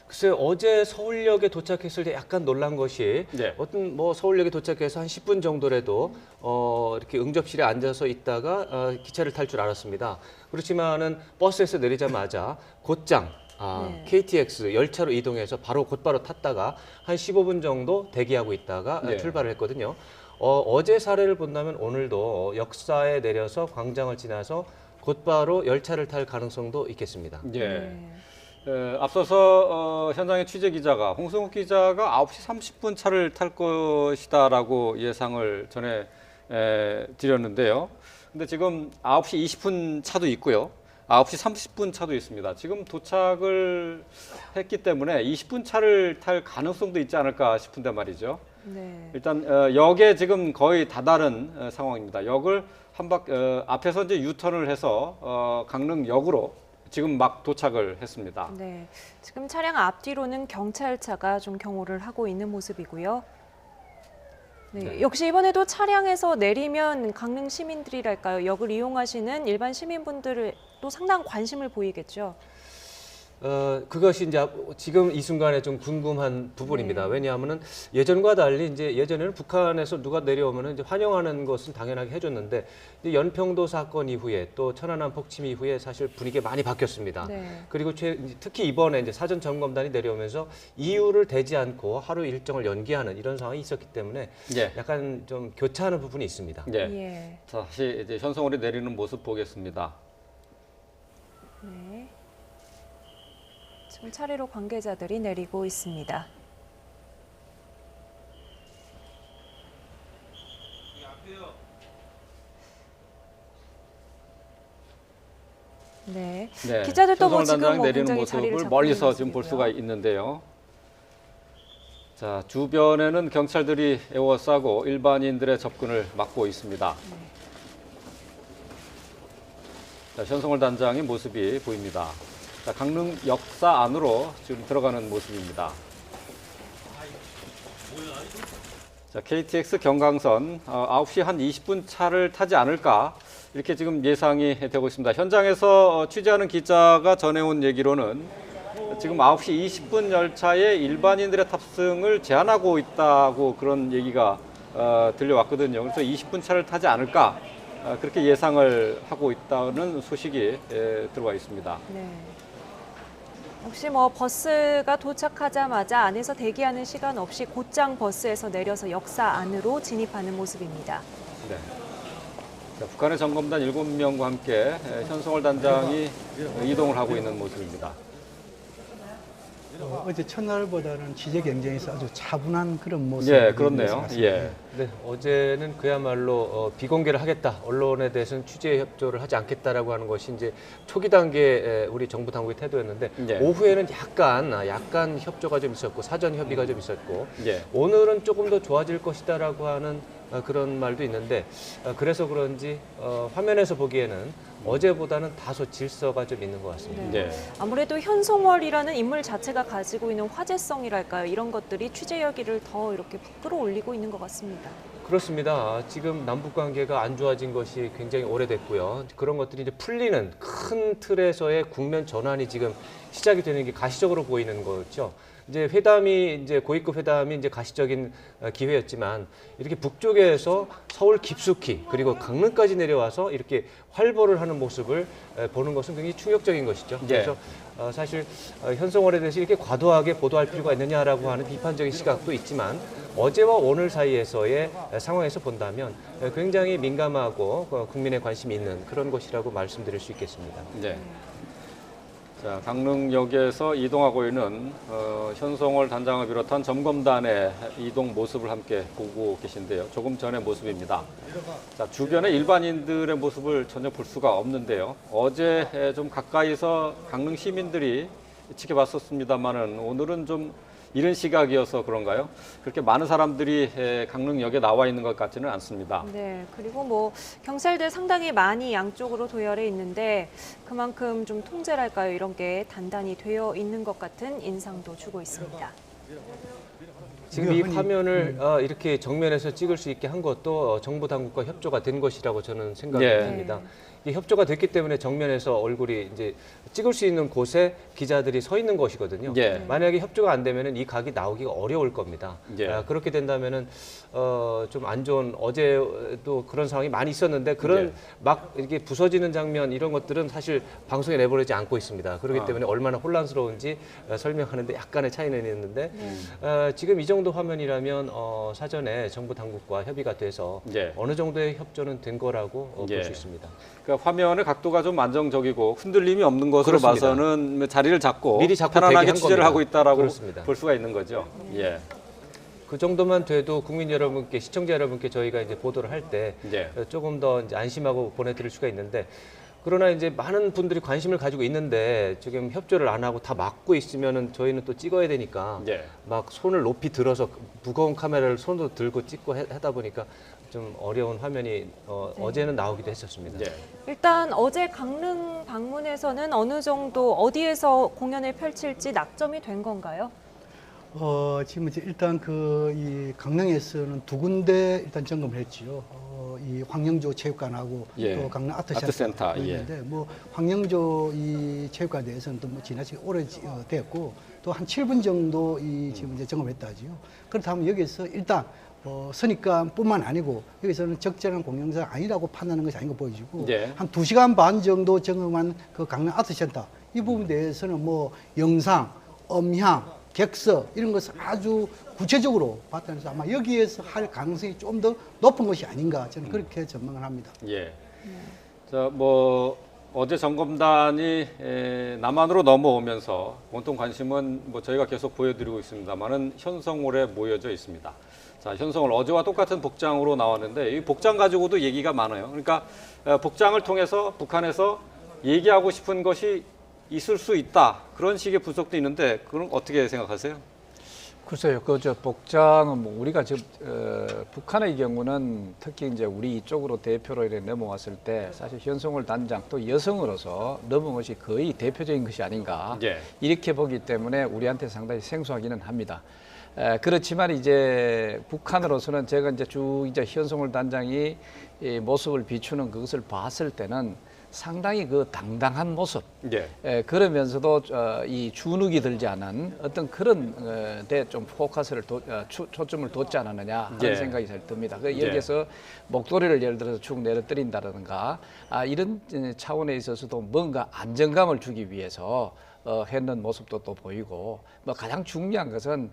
글쎄요, 어제 서울역에 도착했을 때 약간 놀란 것이 네. 어떤 뭐 서울역에 도착해서 한 10분 정도라도 이렇게 응접실에 앉아서 있다가 기차를 탈 줄 알았습니다. 그렇지만은 버스에서 내리자마자 곧장 네. KTX 열차로 이동해서 곧바로 탔다가 한 15분 정도 대기하고 있다가 네. 출발을 했거든요. 어제 사례를 본다면 오늘도 역사에 내려서 광장을 지나서 곧바로 열차를 탈 가능성도 있겠습니다. 예. 네. 앞서서 현장의 취재 기자가 홍성욱 기자가 9시 30분 차를 탈 것이다라고 예상을 전해 드렸는데요. 근데 지금 9시 20분 차도 있고요. 9시 30분 차도 있습니다. 지금 도착을 했기 때문에 20분 차를 탈 가능성도 있지 않을까 싶은데 말이죠. 네. 일단 역에 지금 거의 다다른 상황입니다. 역을 앞에서 이제 유턴을 해서 강릉역으로 지금 막 도착을 했습니다. 네. 지금 차량 앞뒤로는 경찰차가 좀 경호를 하고 있는 모습이고요. 네. 역시 이번에도 차량에서 내리면 강릉 시민들이랄까요, 역을 이용하시는 일반 시민분들도 상당한 관심을 보이겠죠. 그것이 이제 지금 이 순간에 좀 궁금한 부분입니다. 네. 왜냐하면은 예전과 달리 이제 예전에는 북한에서 누가 내려오면은 이제 환영하는 것은 당연하게 해줬는데 이제 연평도 사건 이후에 또 천안함 폭침 이후에 사실 분위기가 많이 바뀌었습니다. 네. 그리고 특히 이번에 이제 사전 점검단이 내려오면서 이유를 대지 않고 하루 일정을 연기하는 이런 상황이 있었기 때문에 예. 약간 좀 교차하는 부분이 있습니다. 예. 예. 다시 이제 현성월이 내리는 모습 보겠습니다. 네. 지금 차례로 관계자들이 내리고 있습니다. 네. 네. 기자들도 뭐 현성월 지금 단장 뭐 내리는 굉장히 자리를 모습을 잡고 멀리서 있는 지금 볼 모습이고요. 수가 있는데요. 자, 주변에는 경찰들이 에워싸고 일반인들의 접근을 막고 있습니다. 자, 현성월 단장의 모습이 보입니다. 자, 강릉 역사 안으로 지금 들어가는 모습입니다. 자, KTX 경강선 9시 한 20분 차를 타지 않을까 이렇게 지금 예상이 되고 있습니다. 현장에서 취재하는 기자가 전해온 얘기로는 지금 9시 20분 열차에 일반인들의 탑승을 제한하고 있다고 그런 얘기가 들려왔거든요. 그래서 20분 차를 타지 않을까 그렇게 예상을 하고 있다는 소식이 들어와 있습니다. 네. 혹시 뭐 버스가 도착하자마자 안에서 대기하는 시간 없이 곧장 버스에서 내려서 역사 안으로 진입하는 모습입니다. 네. 자, 북한의 점검단 7명과 함께 현성월 단장이 이동을 하고 있는 모습입니다. 어제 첫날보다는 취재 경쟁에서 아주 차분한 그런 모습이 예, 그렇네요. 같습니다. 예. 네, 어제는 그야말로 비공개를 하겠다, 언론에 대해서는 취재 협조를 하지 않겠다라고 하는 것이 이제 초기 단계 우리 정부 당국의 태도였는데 예. 오후에는 약간 협조가 좀 있었고 사전 협의가 좀 있었고 예. 오늘은 조금 더 좋아질 것이다라고 하는 그런 말도 있는데 그래서 그런지 화면에서 보기에는 어제보다는 다소 질서가 좀 있는 것 같습니다. 네. 아무래도 현송월이라는 인물 자체가 가지고 있는 화제성이랄까요? 이런 것들이 취재 열기를 더 이렇게 끌어올리고 있는 것 같습니다. 그렇습니다. 지금 남북 관계가 안 좋아진 것이 굉장히 오래됐고요. 그런 것들이 이제 풀리는 큰 틀에서의 국면 전환이 지금 시작이 되는 게 가시적으로 보이는 거죠. 이제 고위급 회담이 이제 가시적인 기회였지만 이렇게 북쪽에서 서울 깊숙이 그리고 강릉까지 내려와서 이렇게 활보를 하는 모습을 보는 것은 굉장히 충격적인 것이죠. 그래서 사실 현송월에 대해서 이렇게 과도하게 보도할 필요가 있느냐라고 하는 비판적인 시각도 있지만 어제와 오늘 사이에서의 상황에서 본다면 굉장히 민감하고 국민의 관심이 있는 그런 것이라고 말씀드릴 수 있겠습니다. 네. 자, 강릉역에서 이동하고 있는 현송월 단장을 비롯한 점검단의 이동 모습을 함께 보고 계신데요. 조금 전의 모습입니다. 자, 주변의 일반인들의 모습을 전혀 볼 수가 없는데요. 어제 좀 가까이서 강릉 시민들이 지켜봤었습니다만은 오늘은 좀 이른 시각이어서 그런가요? 그렇게 많은 사람들이 강릉역에 나와 있는 것 같지는 않습니다. 네, 그리고 뭐 경찰들 상당히 많이 양쪽으로 도열해 있는데 그만큼 좀 통제랄까요? 이런 게 단단히 되어 있는 것 같은 인상도 주고 있습니다. 지금 이 화면을 이렇게 정면에서 찍을 수 있게 한 것도 정부 당국과 협조가 된 것이라고 저는 생각합니다. 이 협조가 됐기 때문에 정면에서 얼굴이 이제 찍을 수 있는 곳에 기자들이 서 있는 것이거든요. 만약에 협조가 안 되면은 이 각이 나오기가 어려울 겁니다. 그렇게 된다면은 좀 안 좋은 어제도 그런 상황이 많이 있었는데 그런 막 이렇게 부서지는 장면 이런 것들은 사실 방송에 내보내지 않고 있습니다. 그렇기 때문에 얼마나 혼란스러운지 설명하는데 약간의 차이는 있는데 지금 이 정도 화면이라면 사전에 정부 당국과 협의가 돼서 어느 정도의 협조는 된 거라고 볼 수 있습니다. 그러니까 화면의 각도가 좀 안정적이고 흔들림이 없는 것으로 그렇습니다. 봐서는 자리를 잡고 미리 잡고 편안하게 대기한 취재를 겁니다. 하고 있다라고 그렇습니다. 볼 수가 있는 거죠. 그 정도만 돼도 국민 여러분께, 시청자 여러분께 저희가 이제 보도를 할 때 조금 더 이제 안심하고 보내드릴 수가 있는데 그러나 이제 많은 분들이 관심을 가지고 있는데 지금 협조를 안 하고 다 막고 있으면은 저희는 또 찍어야 되니까 막 손을 높이 들어서 무거운 카메라를 손으로 들고 찍고 하다 보니까 좀 어려운 화면이 어제는 나오기도 했었습니다. 일단 어제 강릉 방문에서는 어느 정도 어디에서 공연을 펼칠지 낙점이 된 건가요? 지금 이제 일단 이 강릉에서는 두 군데 일단 점검을 했지요. 이 황영조 체육관하고 또 강릉 아트센터 있는데 뭐 황영조 이 체육관에 대해서는 또 뭐 지나치게 오래 됐고 또 한 7분 정도 지금 이제 점검했다지요. 그렇다면 여기서 일단 선입관뿐만 아니고 여기서는 적절한 공영상 아니라고 판단하는 것이 아닌 거 보여지고 한 2시간 반 정도 점검한 그 강릉 아트센터 이 부분에 대해서는 뭐 영상, 음향, 객서 이런 것을 아주 구체적으로 봤다면서 아마 여기에서 할 가능성이 좀 더 높은 것이 아닌가 저는 그렇게 전망을 합니다. 자, 뭐 어제 점검단이 남한으로 넘어오면서 온통 관심은 뭐 저희가 계속 보여드리고 있습니다만은 현송월에 모여져 있습니다. 자, 현송월 어제와 똑같은 복장으로 나왔는데 이 복장 가지고도 얘기가 많아요. 그러니까 복장을 통해서 북한에서 얘기하고 싶은 것이 있을 수 있다. 그런 식의 분석도 있는데 그건 어떻게 생각하세요? 글쎄요, 복장은 뭐 우리가 지금 북한의 경우는 특히 이제 우리 이쪽으로 대표로 이렇게 넘어왔을 때 사실 현송월 단장 또 여성으로서 넘어온 것이 거의 대표적인 것이 아닌가 이렇게 보기 때문에 우리한테 상당히 생소하기는 합니다. 그렇지만 이제 북한으로서는 제가 이제 쭉 이제 현송월 단장이 이 모습을 비추는 그것을 봤을 때는 상당히 그 당당한 모습, 그러면서도 이 주눅이 들지 않은 어떤 그런 데 좀 포커스를 초점을 뒀지 않았느냐 하는 생각이 잘 듭니다. 여기에서 목도리를 예를 들어서 쭉 내려뜨린다든가 이런 차원에 있어서도 뭔가 안정감을 주기 위해서 했는 모습도 또 보이고 뭐 가장 중요한 것은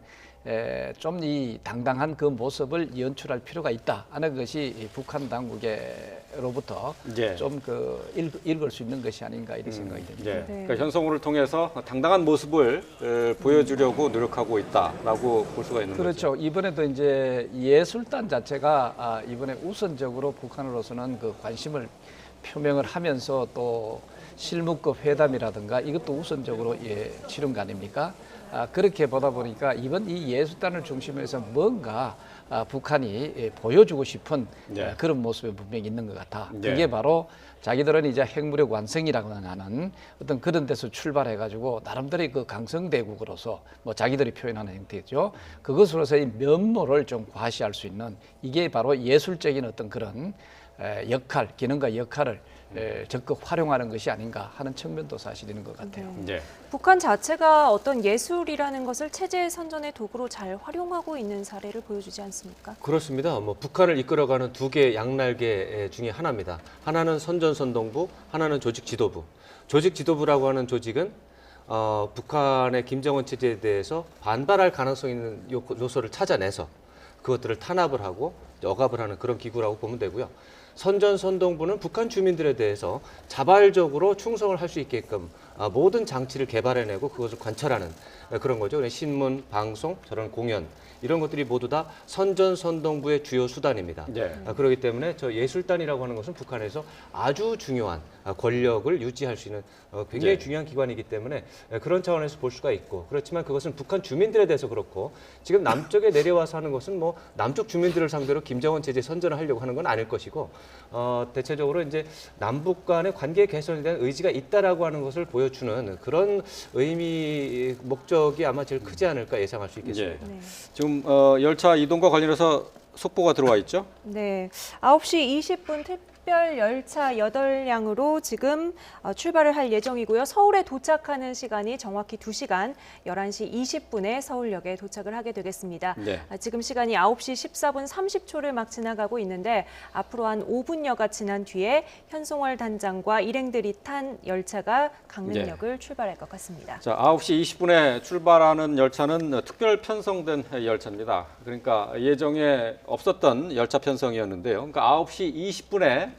좀 이 당당한 그 모습을 연출할 필요가 있다 하는 것이 북한 당국으로부터 좀 읽을 수 있는 것이 아닌가 이런 생각이 듭니다. 그러니까 현송월을 통해서 당당한 모습을 보여주려고 노력하고 있다라고 볼 수가 있는 거죠. 그렇죠. 이번에도 이제 예술단 자체가 이번에 우선적으로 북한으로서는 그 관심을 표명을 하면서 또 실무급 회담이라든가 이것도 우선적으로 치른 거 아닙니까? 그렇게 보다 보니까 이번 이 예술단을 중심으로 해서 뭔가 북한이 보여주고 싶은 네. 그런 모습이 분명히 있는 것 같아. 네. 그게 바로 자기들은 이제 핵무력 완성이라고 하는 어떤 그런 데서 출발해가지고 나름대로의 그 강성대국으로서 뭐 자기들이 표현하는 형태죠. 그것으로서의 면모를 좀 과시할 수 있는 이게 바로 예술적인 어떤 그런 역할, 기능과 역할을 적극 활용하는 것이 아닌가 하는 측면도 사실 있는 것 같아요. 네. 북한 자체가 어떤 예술이라는 것을 체제 선전의 도구로 잘 활용하고 있는 사례를 보여주지 않습니까? 그렇습니다. 뭐 북한을 이끌어가는 두 개의 양날개 중에 하나입니다. 하나는 선전선동부, 하나는 조직지도부. 조직지도부라고 하는 조직은 북한의 김정은 체제에 대해서 반발할 가능성 있는 요소를 찾아내서 그것들을 탄압을 하고 억압을 하는 그런 기구라고 보면 되고요. 선전선동부는 북한 주민들에 대해서 자발적으로 충성을 할 수 있게끔 모든 장치를 개발해내고 그것을 관철하는 그런 거죠. 신문, 방송, 저런 공연 이런 것들이 모두 다 선전선동부의 주요 수단입니다. 네. 그렇기 때문에 저 예술단이라고 하는 것은 북한에서 아주 중요한 권력을 유지할 수 있는 굉장히 네. 중요한 기관이기 때문에 그런 차원에서 볼 수가 있고 그렇지만 그것은 북한 주민들에 대해서 그렇고 지금 남쪽에 내려와서 하는 것은 뭐 남쪽 주민들을 상대로 김정은 체제 선전을 하려고 하는 건 아닐 것이고 대체적으로 이제 남북 간의 관계 개선에 대한 의지가 있다라고 하는 것을 보여주는 그런 의미 목적이 아마 제일 크지 않을까 예상할 수 있겠습니다. 네. 지금 열차 이동과 관련해서 속보가 들어와 있죠? 네, 9시 20분 특별 열차 8량으로 지금 출발을 할 예정이고요. 서울에 도착하는 시간이 정확히 2시간 11시 20분에 서울역에 도착을 하게 되겠습니다. 네. 지금 시간이 9시 14분 30초를 막 지나가고 있는데 앞으로 한 5분여가 지난 뒤에 현송월 단장과 일행들이 탄 열차가 강릉역을 출발할 것 같습니다. 자, 9시 20분에 출발하는 열차는 특별 편성된 열차입니다. 그러니까 예정에 없었던 열차 편성이었는데요. 그러니까 9시 20분에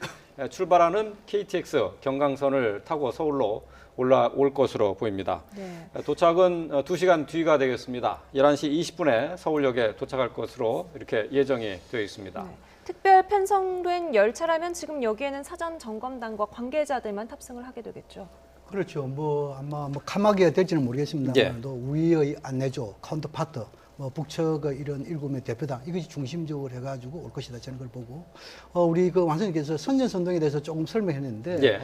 출발하는 KTX 경강선을 타고 서울로 올라올 것으로 보입니다. 네. 도착은 2시간 뒤가 되겠습니다. 11시 20분에 서울역에 도착할 것으로 이렇게 예정이 되어 있습니다. 네. 특별 편성된 열차라면 지금 여기에는 사전 점검단과 관계자들만 탑승을 하게 되겠죠. 그렇죠. 뭐 아마 뭐 카마기가 될지는 모르겠습니다만 또 우리의 안내조, 카운터파트, 뭐 북측의 이런 일곱의 대표단 이것이 중심적으로 해가지고 올 것이다 저는 그걸 보고 우리 그 왕선님께서 선전선동에 대해서 조금 설명했는데 예.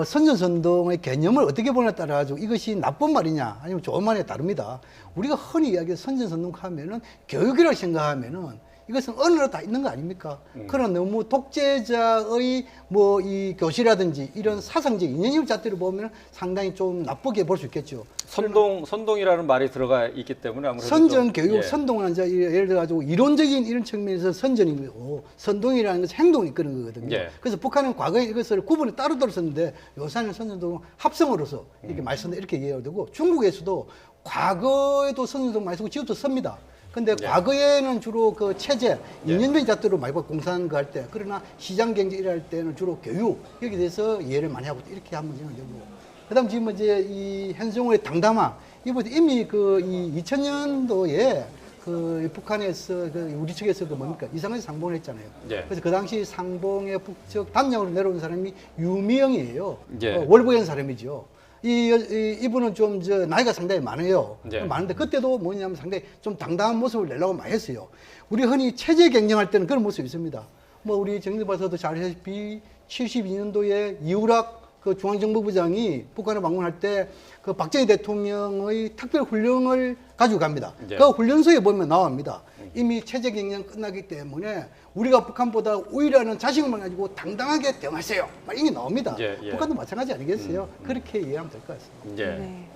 선전선동의 개념을 어떻게 보냐에 따라 가지고 이것이 나쁜 말이냐 아니면 좋은 말에 따릅니다. 우리가 흔히 이야기해 선전선동하면은 교육이라고 생각하면은 이것은 어느 나라 다 있는 거 아닙니까? 그러나 너무 독재자의 뭐 이 교시라든지 이런 사상적 이념 자체를 보면 상당히 좀 나쁘게 볼 수 있겠죠. 선동이라는 말이 들어가 있기 때문에 아무래도 선전 좀, 교육, 예. 선동은 이제 예를 들어 가지고 이론적인 이런 측면에서 선전이고 선동이라는 것은 행동이 이끄는 거거든요. 예. 그래서 북한은 과거에 이것을 구분을 따로따로 썼는데 요새는 선전동 합성으로서 이렇게 많이 쓴다 이렇게 이해가 되고 중국에서도 과거에도 선전동 많이 쓰고 지금도 씁니다. 근데 과거에는 주로 그 체제, 이념적인 잣대로 많이 봤고 공산 할 때, 그러나 시장 경제 일할 때는 주로 교육, 여기에 대해서 이해를 많이 하고 이렇게 하면 되고. 그 다음 지금 이제 이 현송월의 당담화, 이번 이미 그 이 2000년도에 그 북한에서 그 우리 측에서 그 뭡니까 이상하게 상봉을 했잖아요. 예. 그래서 그 당시 상봉의 북측 단장으로 내려온 사람이 유미영이에요. 예. 월북한 사람이죠. 이분은 좀 나이가 상당히 많아요. 예. 많은데 그때도 뭐냐면 상당히 좀 당당한 모습을 내려고 많이 했어요. 우리 흔히 체제 경쟁할 때는 그런 모습이 있습니다. 뭐 우리 정리봐서도 잘 아시다시피 72년도에 이우락 그 중앙정보부장이 북한을 방문할 때 그 박정희 대통령의 특별 훈령을 가지고 갑니다. 예. 그 훈련소에 보면 나옵니다. 이미 체제 경쟁 끝나기 때문에 우리가 북한보다 우위라는 자신감을 가지고 당당하게 대응하세요. 막 이게 나옵니다. 예, 예. 북한도 마찬가지 아니겠어요? 그렇게 이해하면 될 것 같습니다. 예. 네.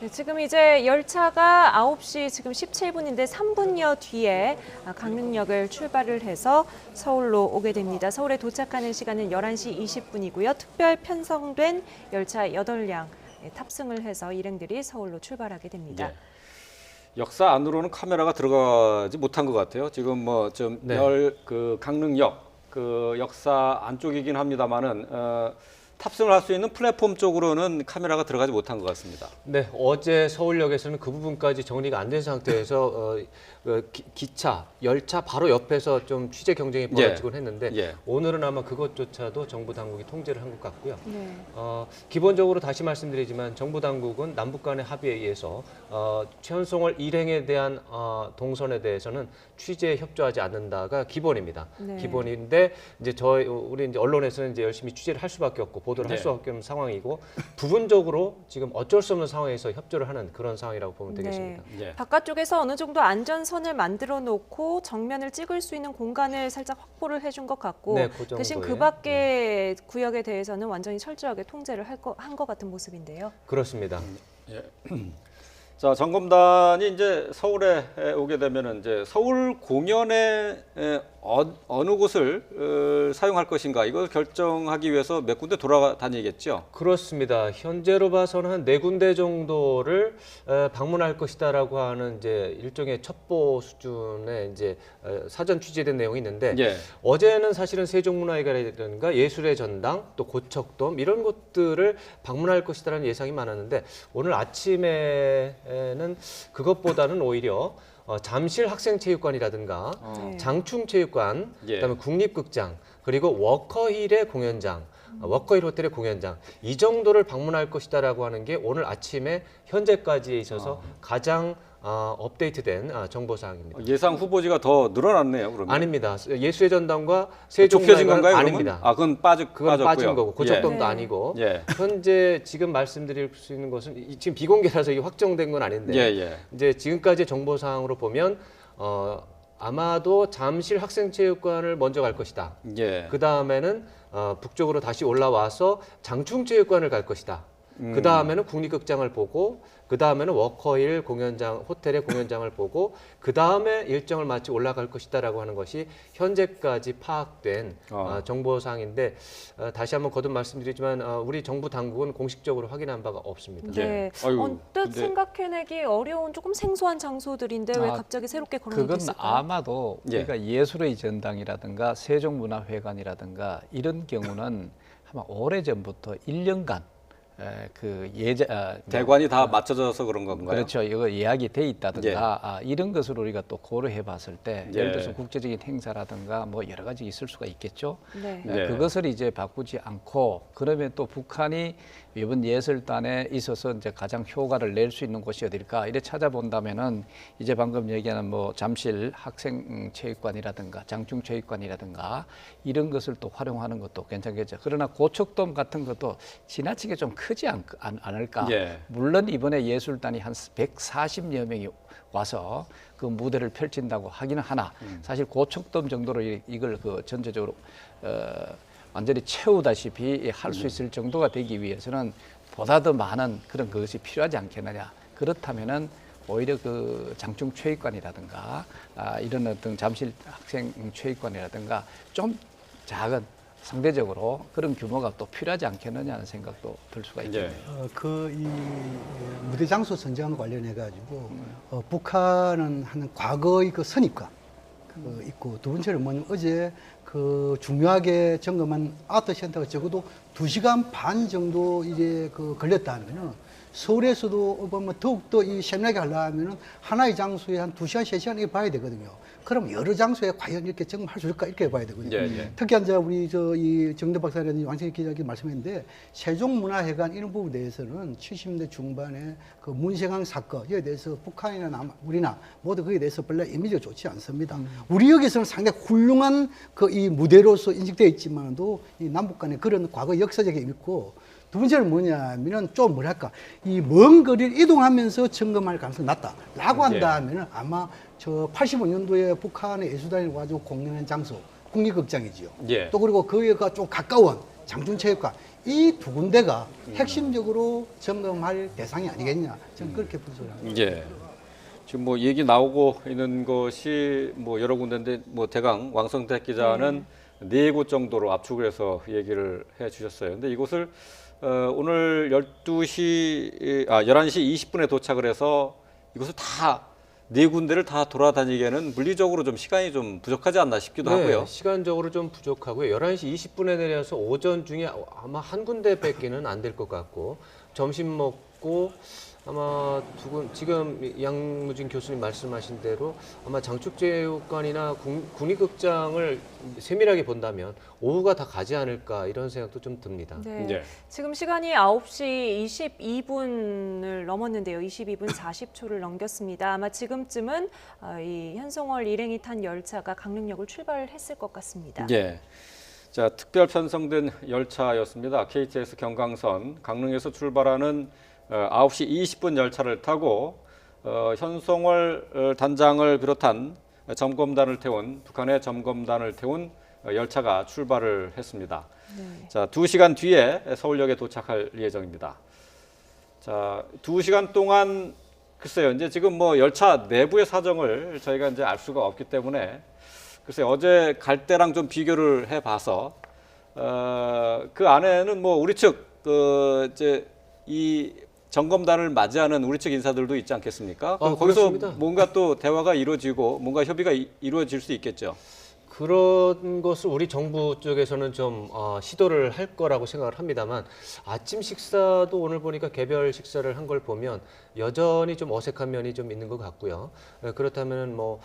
네, 지금 이제 열차가 9시 지금 17분인데 3분여 뒤에 강릉역을 출발을 해서 서울로 오게 됩니다. 서울에 도착하는 시간은 11시 20분이고요. 특별 편성된 열차 8량 탑승을 해서 일행들이 서울로 출발하게 됩니다. 예. 역사 안으로는 카메라가 들어가지 못한 것 같아요. 지금 뭐 좀 네. 그 강릉역 그 역사 안쪽이긴 합니다만은 탑승을 할 수 있는 플랫폼 쪽으로는 카메라가 들어가지 못한 것 같습니다. 네, 어제 서울역에서는 그 부분까지 정리가 안 된 상태에서 기차, 열차 바로 옆에서 좀 취재 경쟁이 벌어지곤 했는데 예. 오늘은 아마 그것조차도 정부 당국이 통제를 한 것 같고요. 네. 기본적으로 다시 말씀드리지만 정부 당국은 남북 간의 합의에 의해서 최현송월 일행에 대한 동선에 대해서는 취재에 협조하지 않는다가 기본입니다. 네. 기본인데 이제 우리 이제 언론에서는 이제 열심히 취재를 할 수밖에 없고 보도를 할 네. 수밖에 없는 상황이고 부분적으로 지금 어쩔 수 없는 상황에서 협조를 하는 그런 상황이라고 보면 되겠습니다. 예. 바깥쪽에서 어느 정도 안전선을 만들어 놓고 정면을 찍을 수 있는 공간을 살짝 확보를 해준 것 같고 네, 그 정도의. 대신 그 밖의 구역에 대해서는 완전히 철저하게 통제를 한 것 같은 모습인데요. 그렇습니다. 자, 점검단이 이제 서울에 오게 되면은 이제 서울 공연에 어느 곳을 사용할 것인가 이걸 결정하기 위해서 몇 군데 돌아다니겠죠. 그렇습니다. 현재로 봐서는 한 4군데 정도를 방문할 것이다라고 하는 이제 일종의 첩보 수준의 이제 사전 취재된 내용이 있는데 예. 어제는 사실은 세종문화회관이라든가 예술의 전당 또 고척돔 이런 곳들을 방문할 것이다라는 예상이 많았는데 오늘 아침에는 그것보다는 오히려 잠실 학생체육관이라든가 네. 장충체육관, 예. 그다음에 국립극장, 그리고 워커힐의 공연장, 워커힐 호텔의 공연장 이 정도를 방문할 것이다라고 하는 게 오늘 아침에 현재까지에 있어서 가장 업데이트된 정보 사항입니다. 예상 후보지가 더 늘어났네요. 그러면 아닙니다. 예수의 전당과 좁혀진 세종문화회관은 건가요? 아닙니다. 그러면? 아, 그건 그건 빠졌고요. 빠진 거고 고척돔도 네. 아니고 예. 현재 지금 말씀드릴 수 있는 것은 지금 비공개라서 이게 확정된 건 아닌데 예. 이제 지금까지 정보 사항으로 보면 아마도 잠실 학생체육관을 먼저 갈 것이다. 예. 그 다음에는 북쪽으로 다시 올라와서 장충체육관을 갈 것이다. 그 다음에는 국립극장을 보고, 그 다음에는 워커힐 공연장, 호텔의 공연장을 보고, 그 다음에 일정을 마치 올라갈 것이다라고 하는 것이 현재까지 파악된 정보사항인데 다시 한번 거듭 말씀드리지만 우리 정부 당국은 공식적으로 확인한 바가 없습니다. 네. 아유, 언뜻 근데- 생각해내기 어려운 조금 생소한 장소들인데 왜 갑자기 새롭게 거론이 그건 됐을까요? 아마도 예. 우리가 예술의 전당이라든가 세종문화회관이라든가 이런 경우는 아마 오래전부터 1년간 대관이 다 맞춰져서 그런 건가요? 그렇죠. 이거 예약이 돼 있다든가 예. 이런 것을 우리가 또 고려해 봤을 때 예. 예를 들어서 국제적인 행사라든가 뭐 여러 가지 있을 수가 있겠죠. 네. 네. 그것을 이제 바꾸지 않고 그러면 또 북한이 이번 예술단에 있어서 이제 가장 효과를 낼 수 있는 곳이 어딜까 이래 찾아본다면은 이제 방금 얘기하는 뭐 잠실 학생체육관이라든가 장충체육관이라든가 이런 것을 또 활용하는 것도 괜찮겠죠. 그러나 고척돔 같은 것도 지나치게 좀 크지 않을까. 예. 물론 이번에 예술단이 한 140여 명이 와서 그 무대를 펼친다고 하기는 하나 사실 고척돔 정도로 이걸 그 전체적으로 완전히 채우다시피 할 수 있을 정도가 되기 위해서는 보다 더 많은 그런 것이 필요하지 않겠느냐. 그렇다면은 오히려 그 장충체육관이라든가 이런 어떤 잠실 학생체육관이라든가 좀 작은 상대적으로 그런 규모가 또 필요하지 않겠느냐는 생각도 들 수가 있겠네요. 이 무대 장소 선정과 관련해 가지고 북한은 하는 과거의 그 선입관 있고 두 번째는 뭐냐면 어제 그 중요하게 점검한 아트 센터가 적어도 2시간 반 정도 이제 걸렸다 하면은 서울에서도 보면 더욱더 이 세밀하게 하려면은 하나의 장소에 한 2시간, 3시간 이렇게 봐야 되거든요. 그럼 여러 장소에 과연 이렇게 점검할 수 있을까 이렇게 봐야 되거든요. 예. 특히 이제 우리 이 정대 박사라든지 왕신익 기자께 말씀했는데 세종문화회관 이런 부분에 대해서는 70년대 중반에 그 문세강 사건에 대해서 북한이나 우리나 모두 그에 대해서 별로 이미지가 좋지 않습니다. 우리 여기서는 상당히 훌륭한 이 무대로서 인식되어 있지만도 이 남북 간에 그런 과거 역사적인 있고 두 번째는 뭐냐면은 좀 뭐랄까 이 먼 거리를 이동하면서 점검할 가능성이 낮다라고 한다면은 아마 저 85년도에 북한의 예술단이 와가지고 공연한 장소 국립극장이지요. 예. 또 그리고 거기가 좀 가까운 장충체육관 이 두 군데가 핵심적으로 점검할 대상이 아니겠냐 저는 그렇게 분석을 합니다. 예. 지금 뭐 얘기 나오고 있는 것이 뭐 여러 군데인데 뭐 대강 왕성택 기자는 4곳 정도로 압축을 해서 얘기를 해 주셨어요. 근데 이곳을 오늘 11시 20분에 도착을 해서 이것을 다 네 군데를 다 돌아다니기에는 물리적으로 좀 시간이 좀 부족하지 않나 싶기도 하고요. 시간적으로 좀 부족하고요. 11시 20분에 내려서 오전 중에 아마 한 군데 뺏기는 안 될 것 같고 점심 먹고 아마 지금 양무진 교수님 말씀하신 대로 아마 장축제육관이나 국립극장을 세밀하게 본다면 오후가 다 가지 않을까 이런 생각도 좀 듭니다. 네. 네. 지금 시간이 9시 22분을 넘었는데요. 22분 40초를 넘겼습니다. 아마 지금쯤은 이 현송월 일행이 탄 열차가 강릉역을 출발했을 것 같습니다. 예. 자, 특별 편성된 열차였습니다. KTX 경강선 강릉에서 출발하는 9시 20분 열차를 타고 현송월 단장을 비롯한 점검단을 태운 북한의 점검단을 태운 열차가 출발을 했습니다. 네. 자, 2시간 뒤에 서울역에 도착할 예정입니다. 자, 2시간 동안 글쎄요. 이제 지금 뭐 열차 내부의 사정을 저희가 이제 알 수가 없기 때문에 글쎄요. 어제 갈 때랑 좀 비교를 해 봐서 그 안에는 뭐 우리 측 이제 이 점검단을 맞이하는 우리 측 인사들도 있지 않겠습니까? 거기서 그렇습니다. 뭔가 또 대화가 이루어지고 뭔가 협의가 이루어질 수 있겠죠. 그런 것을 우리 정부 쪽에서는 좀 시도를 할 거라고 생각을 합니다만 아침 식사도 오늘 보니까 개별 식사를 한 걸 보면 여전히 좀 어색한 면이 좀 있는 것 같고요. 그렇다면 뭐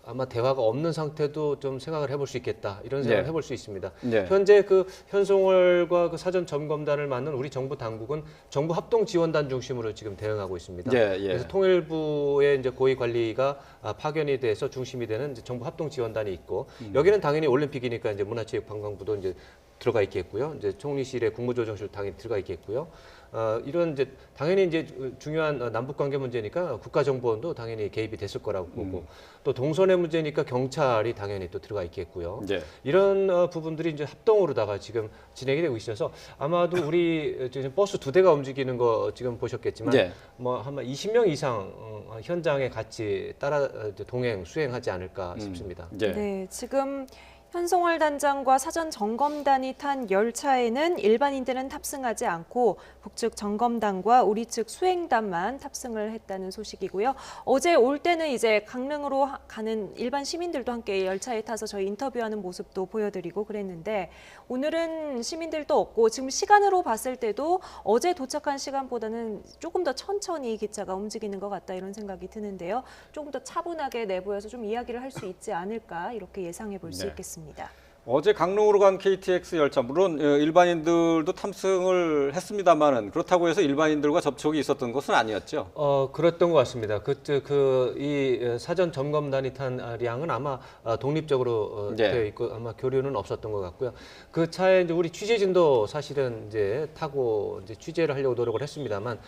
아마 대화가 없는 상태도 좀 생각을 해볼 수 있겠다 이런 생각을 네. 해볼 수 있습니다. 네. 현재 그 현송월과 그 사전 점검단을 맡는 우리 정부 당국은 정부 합동 지원단 중심으로 지금 대응하고 있습니다. 예, 예. 그래서 통일부의 이제 고위 관리가 파견이 돼서 중심이 되는 이제 정부 합동 지원단이 있고 여기는 당연히 올림픽이니까 이제 문화체육관광부도 이제 들어가 있겠고요. 이제 총리실의 국무조정실 당연히 들어가 있겠고요. 이런 이제 당연히 이제 중요한 남북 관계 문제니까 국가정보원도 당연히 개입이 됐을 거라고 보고 또 동선의 문제니까 경찰이 당연히 또 들어가 있겠고요. 네. 이런 부분들이 이제 합동으로다가 지금 진행이 되고 있어서 아마도 우리 지금 버스 2대가 움직이는 거 지금 보셨겠지만 네. 뭐 아마 20명 이상 현장에 같이 따라 동행 수행하지 않을까 싶습니다. 네. 네, 지금 현송월 단장과 사전 점검단이 탄 열차에는 일반인들은 탑승하지 않고 북측 점검단과 우리 측 수행단만 탑승을 했다는 소식이고요. 어제 올 때는 이제 강릉으로 가는 일반 시민들도 함께 열차에 타서 저희 인터뷰하는 모습도 보여드리고 그랬는데 오늘은 시민들도 없고 지금 시간으로 봤을 때도 어제 도착한 시간보다는 조금 더 천천히 기차가 움직이는 것 같다 이런 생각이 드는데요. 조금 더 차분하게 내부에서 좀 이야기를 할 수 있지 않을까 이렇게 예상해 볼 수 네. 있겠습니다. 어제 강릉으로 간 KTX 열차 물론 일반인들도 탑승을 했습니다만은 그렇다고 해서 일반인들과 접촉이 있었던 것은 아니었죠. 그랬던 것 같습니다. 이 사전 점검단이 탄 량은 아마 독립적으로 네. 되어 있고 아마 교류는 없었던 것 같고요. 그 차에 이제 우리 취재진도 사실은 이제 타고 이제 취재를 하려고 노력을 했습니다만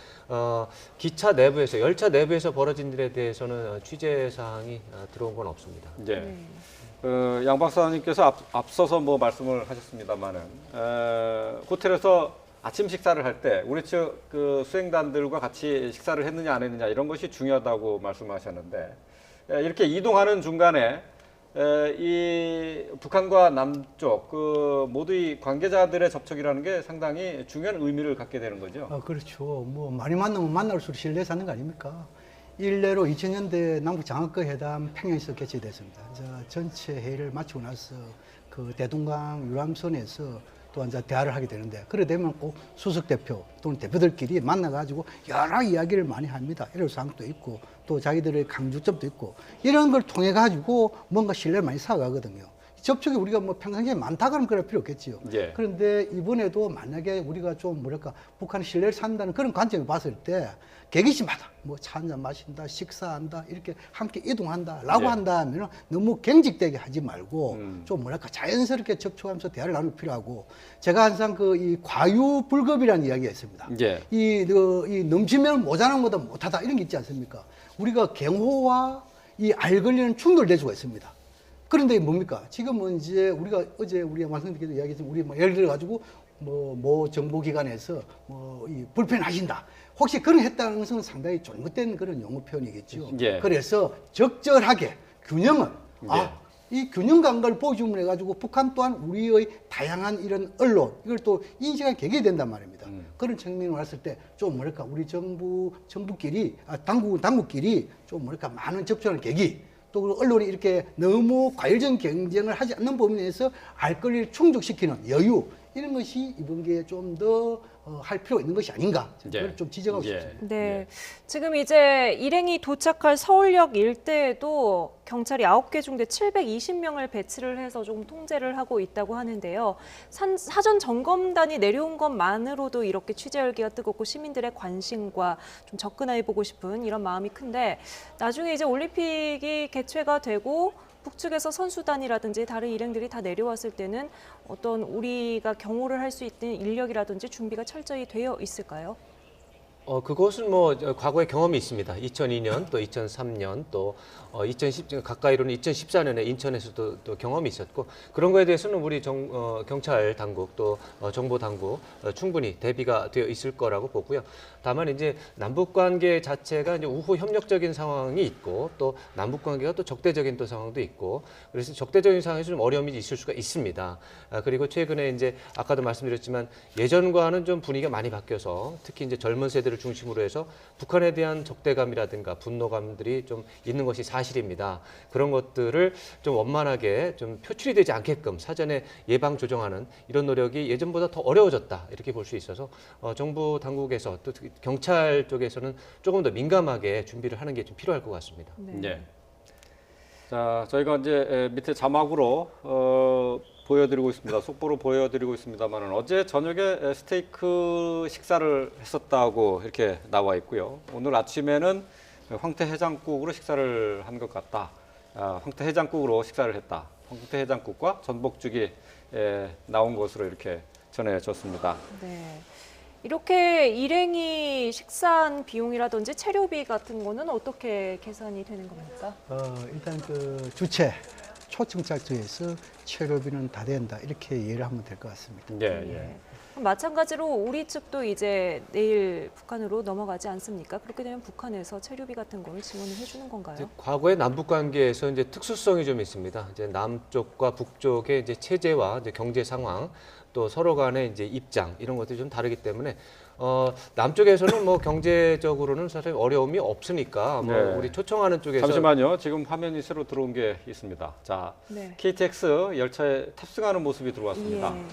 기차 내부에서 열차 내부에서 벌어진 일에 대해서는 취재 사항이 들어온 건 없습니다. 네. 양 박사님께서 앞서서 뭐 말씀을 하셨습니다만은 호텔에서 아침 식사를 할 때 우리 측 그 수행단들과 같이 식사를 했느냐 안 했느냐 이런 것이 중요하다고 말씀하셨는데 이렇게 이동하는 중간에 이 북한과 남쪽 그 모두의 관계자들의 접촉이라는 게 상당히 중요한 의미를 갖게 되는 거죠. 그렇죠. 뭐 많이 만나면 만날수록 신뢰 사는 거 아닙니까? 일례로 2000년대 남북 장학거 회담 평양에서 개최됐습니다. 전체 회의를 마치고 나서 그 대동강 유람선에서 또 이제 대화를 하게 되는데 그래 되면 꼭 수석 대표 또는 대표들끼리 만나가지고 여러 이야기를 많이 합니다. 애로사항도 있고 또 자기들의 강주점도 있고 이런 걸 통해 가지고 뭔가 신뢰를 많이 쌓아가거든요. 접촉이 우리가 뭐 평상시에 많다 그러면 그럴 필요 없겠지요. 예. 그런데 이번에도 만약에 우리가 좀 뭐랄까 북한의 신뢰를 쌓는다는 그런 관점을 봤을 때 계기시마다 뭐 차 한잔 마신다, 식사한다, 이렇게 함께 이동한다라고 예. 한다면 너무 경직되게 하지 말고 좀 뭐랄까 자연스럽게 접촉하면서 대화를 나눌 필요하고 제가 항상 그 이 과유불급이라는 이야기가 있습니다. 예. 이 넘치면 모자란 것보다 못하다 이런 게 있지 않습니까? 우리가 경호와 이 알 권리는 충돌될 수가 있습니다. 그런데 뭡니까? 지금은 이제 우리가 어제 우리가 말씀드리기도 이야기했지만 우리 뭐 예를 들어 가지고 뭐 정보기관에서 이 불편하신다. 혹시 그런 했다는 것은 상당히 잘못된 그런 용어 표현이겠죠. 예. 그래서 적절하게 균형을 이 균형 감각을 보여줌으로 해가지고 북한 또한 우리의 다양한 이런 언론 이걸 또 인식할 계기가 된단 말입니다. 그런 측면으로 봤을 때 좀 뭐랄까 우리 정부끼리 당국끼리 좀 뭐랄까 많은 접촉하는 계기 또 언론이 이렇게 너무 과열적인 경쟁을 하지 않는 범위 내에서 알 권리를 충족시키는 여유 이런 것이 이번 기회에 좀 더 할 필요가 있는 것이 아닌가 그걸 좀 지적하고 싶습니다. 네, 지금 이제 일행이 도착할 서울역 일대에도 경찰이 9개 중대 720명을 배치를 해서 좀 통제를 하고 있다고 하는데요. 사전 점검단이 내려온 것만으로도 이렇게 취재 열기가 뜨겁고 시민들의 관심과 좀 접근해보고 싶은 이런 마음이 큰데 나중에 이제 올림픽이 개최가 되고 북측에서 선수단이라든지 다른 일행들이 다 내려왔을 때는 어떤 우리가 경호를 할 수 있는 인력이라든지 준비가 철저히 되어 있을까요? 그것은 뭐 과거의 경험이 있습니다. 2002년 또 2003년 또 2010 가까이로는 2014년에 인천에서도 또 경험이 있었고 그런 거에 대해서는 우리 경찰 당국 또 정보 당국 충분히 대비가 되어 있을 거라고 보고요. 다만 이제 남북 관계 자체가 이제 우호 협력적인 상황이 있고 또 남북 관계가 또 적대적인 또 상황도 있고 그래서 적대적인 상황에서 좀 어려움이 있을 수가 있습니다. 그리고 최근에 이제 아까도 말씀드렸지만 예전과는 좀 분위기가 많이 바뀌어서 특히 이제 젊은 세대를 중심으로 해서 북한에 대한 적대감이라든가 분노감들이 좀 있는 것이 사실입니다. 그런 것들을 좀 원만하게 좀 표출이 되지 않게끔 사전에 예방 조정하는 이런 노력이 예전보다 더 어려워졌다 이렇게 볼 수 있어서 정부 당국에서 또 특히 경찰 쪽에서는 조금 더 민감하게 준비를 하는 게 좀 필요할 것 같습니다. 네. 자, 저희가 이제 밑에 자막으로 보여드리고 있습니다. 속보로 보여드리고 있습니다만 어제 저녁에 스테이크 식사를 했었다고 이렇게 나와 있고요. 오늘 아침에는 황태 해장국으로 식사를 한 것 같다. 황태 해장국으로 식사를 했다. 황태 해장국과 전복죽이 나온 것으로 이렇게 전해졌습니다. 네. 이렇게 일행이 식사한 비용이라든지 체류비 같은 거는 어떻게 계산이 되는 겁니까? 일단 그 주최 초청장 측에서 체류비는 다 된다 이렇게 이해를 하면 될 것 같습니다. 예. 마찬가지로 우리 측도 이제 내일 북한으로 넘어가지 않습니까? 그렇게 되면 북한에서 체류비 같은 거를 지원을 해주는 건가요? 과거의 남북 관계에서 이제 특수성이 좀 있습니다. 이제 남쪽과 북쪽의 이제 체제와 이제 경제 상황 또 서로 간의 이제 입장 이런 것들이 좀 다르기 때문에 남쪽에서는 뭐 경제적으로는 사실 어려움이 없으니까 뭐 우리 초청하는 쪽에서 잠시만요. 지금 화면이 새로 들어온 게 있습니다. 자, 네. KTX 열차에 탑승하는 모습이 들어왔습니다. 예.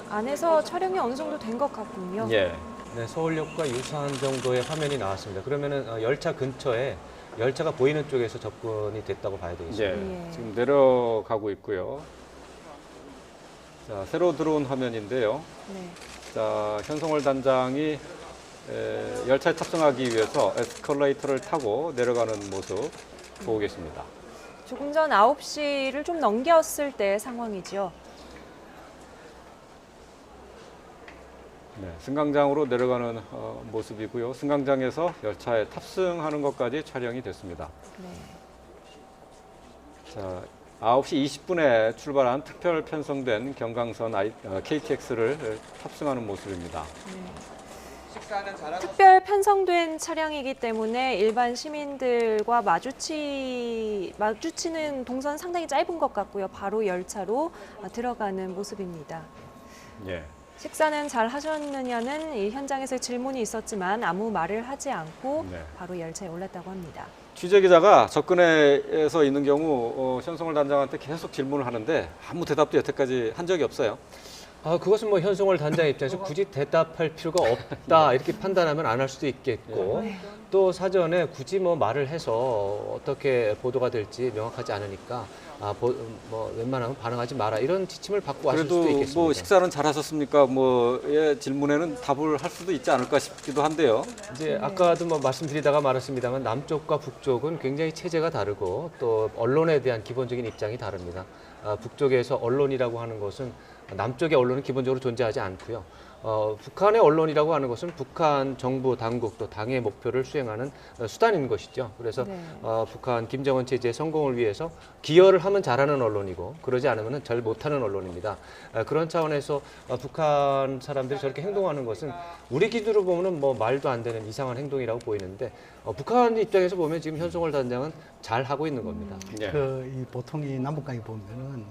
안에서 촬영이 어느 정도 된 것 같군요. 예. 네, 서울역과 유사한 정도의 화면이 나왔습니다. 그러면은 열차 근처에 열차가 보이는 쪽에서 접근이 됐다고 봐야 되겠습니다. 예. 지금 내려가고 있고요. 자, 새로 들어온 화면인데요. 네. 자, 현송월 단장이 열차에 탑승하기 위해서 에스컬레이터를 타고 내려가는 모습 보고 계십니다. 조금 전 9시를 좀 넘겼을 때 상황이죠. 네, 승강장으로 내려가는 모습이고요. 승강장에서 열차에 탑승하는 것까지 촬영이 됐습니다. 네. 자, 9시 20분에 출발한 특별 편성된 경강선 KTX를 탑승하는 모습입니다. 특별 편성된 차량이기 때문에 일반 시민들과 마주치는 동선 상당히 짧은 것 같고요. 바로 열차로 들어가는 모습입니다. 예. 식사는 잘 하셨느냐는 이 현장에서 질문이 있었지만 아무 말을 하지 않고 바로 열차에 올랐다고 합니다. 취재 기자가 접근해서 있는 경우 현송월 단장한테 계속 질문을 하는데 아무 대답도 여태까지 한 적이 없어요. 그것은 뭐 현송월 단장 입장에서 굳이 대답할 필요가 없다 이렇게 판단하면 안 할 수도 있겠고 또 사전에 굳이 뭐 말을 해서 어떻게 보도가 될지 명확하지 않으니까 뭐 웬만하면 반응하지 마라 이런 지침을 받고 왔을 수도 있겠습니다. 그래도 뭐 식사는 잘하셨습니까? 뭐의 질문에는 답을 할 수도 있지 않을까 싶기도 한데요. 이제 아까도 뭐 말씀드리다가 말았습니다만 남쪽과 북쪽은 굉장히 체제가 다르고 또 언론에 대한 기본적인 입장이 다릅니다. 북쪽에서 언론이라고 하는 것은 남쪽의 언론은 기본적으로 존재하지 않고요. 북한의 언론이라고 하는 것은 북한 정부 당국 또 당의 목표를 수행하는 수단인 것이죠. 그래서 네. 북한 김정은 체제의 성공을 위해서 기여를 하면 잘하는 언론이고 그러지 않으면 잘 못하는 언론입니다. 그런 차원에서 북한 사람들이 저렇게 행동하는 것은 우리 기준으로 보면 뭐 말도 안 되는 이상한 행동이라고 보이는데 북한 입장에서 보면 지금 현송월 단장은 잘 하고 있는 겁니다. 예. 이 보통 이 남북관계 보면은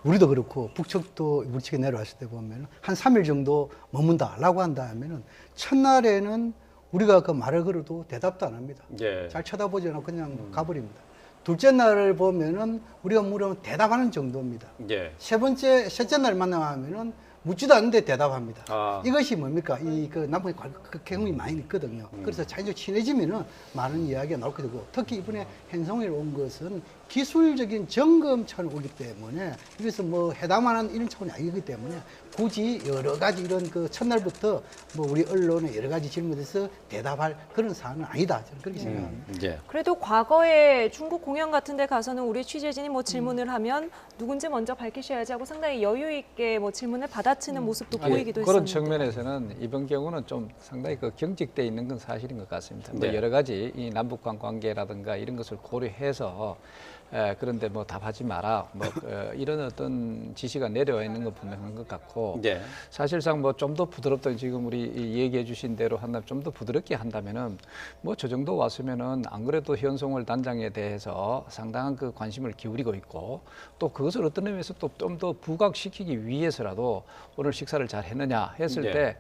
우리도 그렇고 북측도 우리 측에 내려왔을 때 보면은 한 3일 정도 머문다라고 한다면은 첫날에는 우리가 그 말을 걸어도 대답도 안 합니다. 예. 잘 쳐다보지 않고 그냥 가버립니다. 둘째 날을 보면은 우리가 물으면 대답하는 정도입니다. 예. 셋째 날 만나면은 묻지도 않는데 대답합니다. 아. 이것이 뭡니까? 남북의 경험이 많이 있거든요. 그래서 자연적으로 친해지면은 많은 이야기가 나올 거고, 특히 이번에 hen송에 온 것은 기술적인 점검 차원이 오기 때문에 이래서 뭐 회담하는 이런 차원이 아니기 때문에 굳이 여러 가지 이런 그 첫날부터 뭐 우리 언론의 여러 가지 질문에서 대답할 그런 사안은 아니다. 저는 그렇게 생각합니다. 예. 그래도 과거에 중국 공연 같은 데 가서는 우리 취재진이 뭐 질문을 하면 누군지 먼저 밝히셔야지 하고 상당히 여유 있게 뭐 질문을 받아치는 모습도 보이기도 그런 했었는데. 측면에서는 이번 경우는 좀 상당히 그 경직돼 있는 건 사실인 것 같습니다. 뭐 네. 여러 가지 이 남북 간 관계라든가 이런 것을 고려해서 그런데 뭐 답하지 마라 뭐 이런 어떤 지시가 내려와 있는 건 분명한 것 같고 예. 사실상 뭐 좀 더 부드럽다 지금 우리 얘기해 주신 대로 한다면 좀 더 부드럽게 한다면은 뭐 저 정도 왔으면은 안 그래도 현송월 단장에 대해서 상당한 그 관심을 기울이고 있고 또 그것을 어떤 의미에서 또 좀 더 부각시키기 위해서라도 오늘 식사를 잘 했느냐 했을 네. 때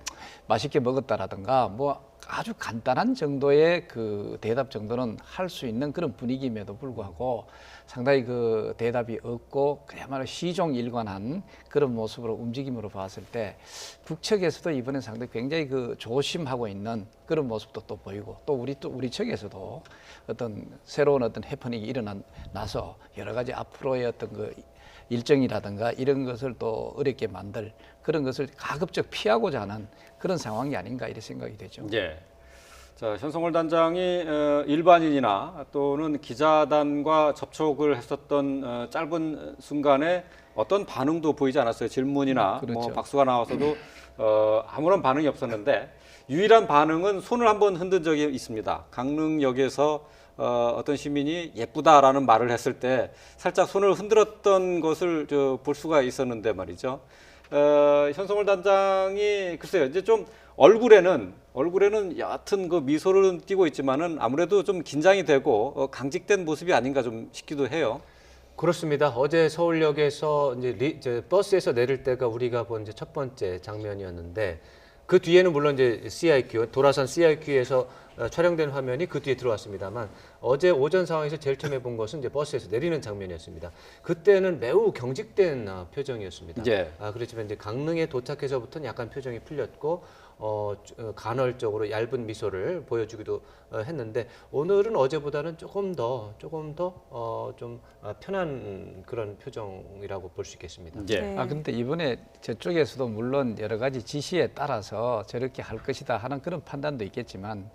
맛있게 먹었다라든가 뭐 아주 간단한 정도의 그 대답 정도는 할 수 있는 그런 분위기임에도 불구하고 상당히 그 대답이 없고 그야말로 시종일관한 그런 모습으로 움직임으로 봤을 때 북측에서도 이번에 상당히 굉장히 그 조심하고 있는 그런 모습도 또 보이고 또 우리 측에서도 어떤 새로운 어떤 해프닝이 일어나서 여러 가지 앞으로의 어떤 그 일정이라든가 이런 것을 또 어렵게 만들 그런 것을 가급적 피하고자 하는 그런 상황이 아닌가 이런 생각이 되죠. 예. 자, 현송월 단장이 일반인이나 또는 기자단과 접촉을 했었던 짧은 순간에 어떤 반응도 보이지 않았어요. 질문이나 그렇죠. 뭐 박수가 나와서도 아무런 반응이 없었는데 유일한 반응은 손을 한번 흔든 적이 있습니다. 강릉역에서 어떤 시민이 예쁘다라는 말을 했을 때 살짝 손을 흔들었던 것을 볼 수가 있었는데 말이죠. 현송월 단장이 글쎄요, 이제 좀 얼굴에는 얕은 그 미소를 띠고 있지만은 아무래도 좀 긴장이 되고 강직된 모습이 아닌가 좀 싶기도 해요. 그렇습니다. 어제 서울역에서 이제 버스에서 내릴 때가 우리가 본 이제 첫 번째 장면이었는데 그 뒤에는 물론 이제 CIQ, 도라산 CIQ에서 촬영된 화면이 그 뒤에 들어왔습니다만 어제 오전 상황에서 제일 처음에 본 것은 이제 버스에서 내리는 장면이었습니다. 그때는 매우 경직된 표정이었습니다. 예. 그렇지만 이제 강릉에 도착해서부터는 약간 표정이 풀렸고 간헐적으로 얇은 미소를 보여주기도 했는데 오늘은 어제보다는 조금 더 좀 편한 그런 표정이라고 볼 수 있겠습니다. 예. 네. 근데 이번에 저쪽에서도 물론 여러 가지 지시에 따라서 저렇게 할 것이다 하는 그런 판단도 있겠지만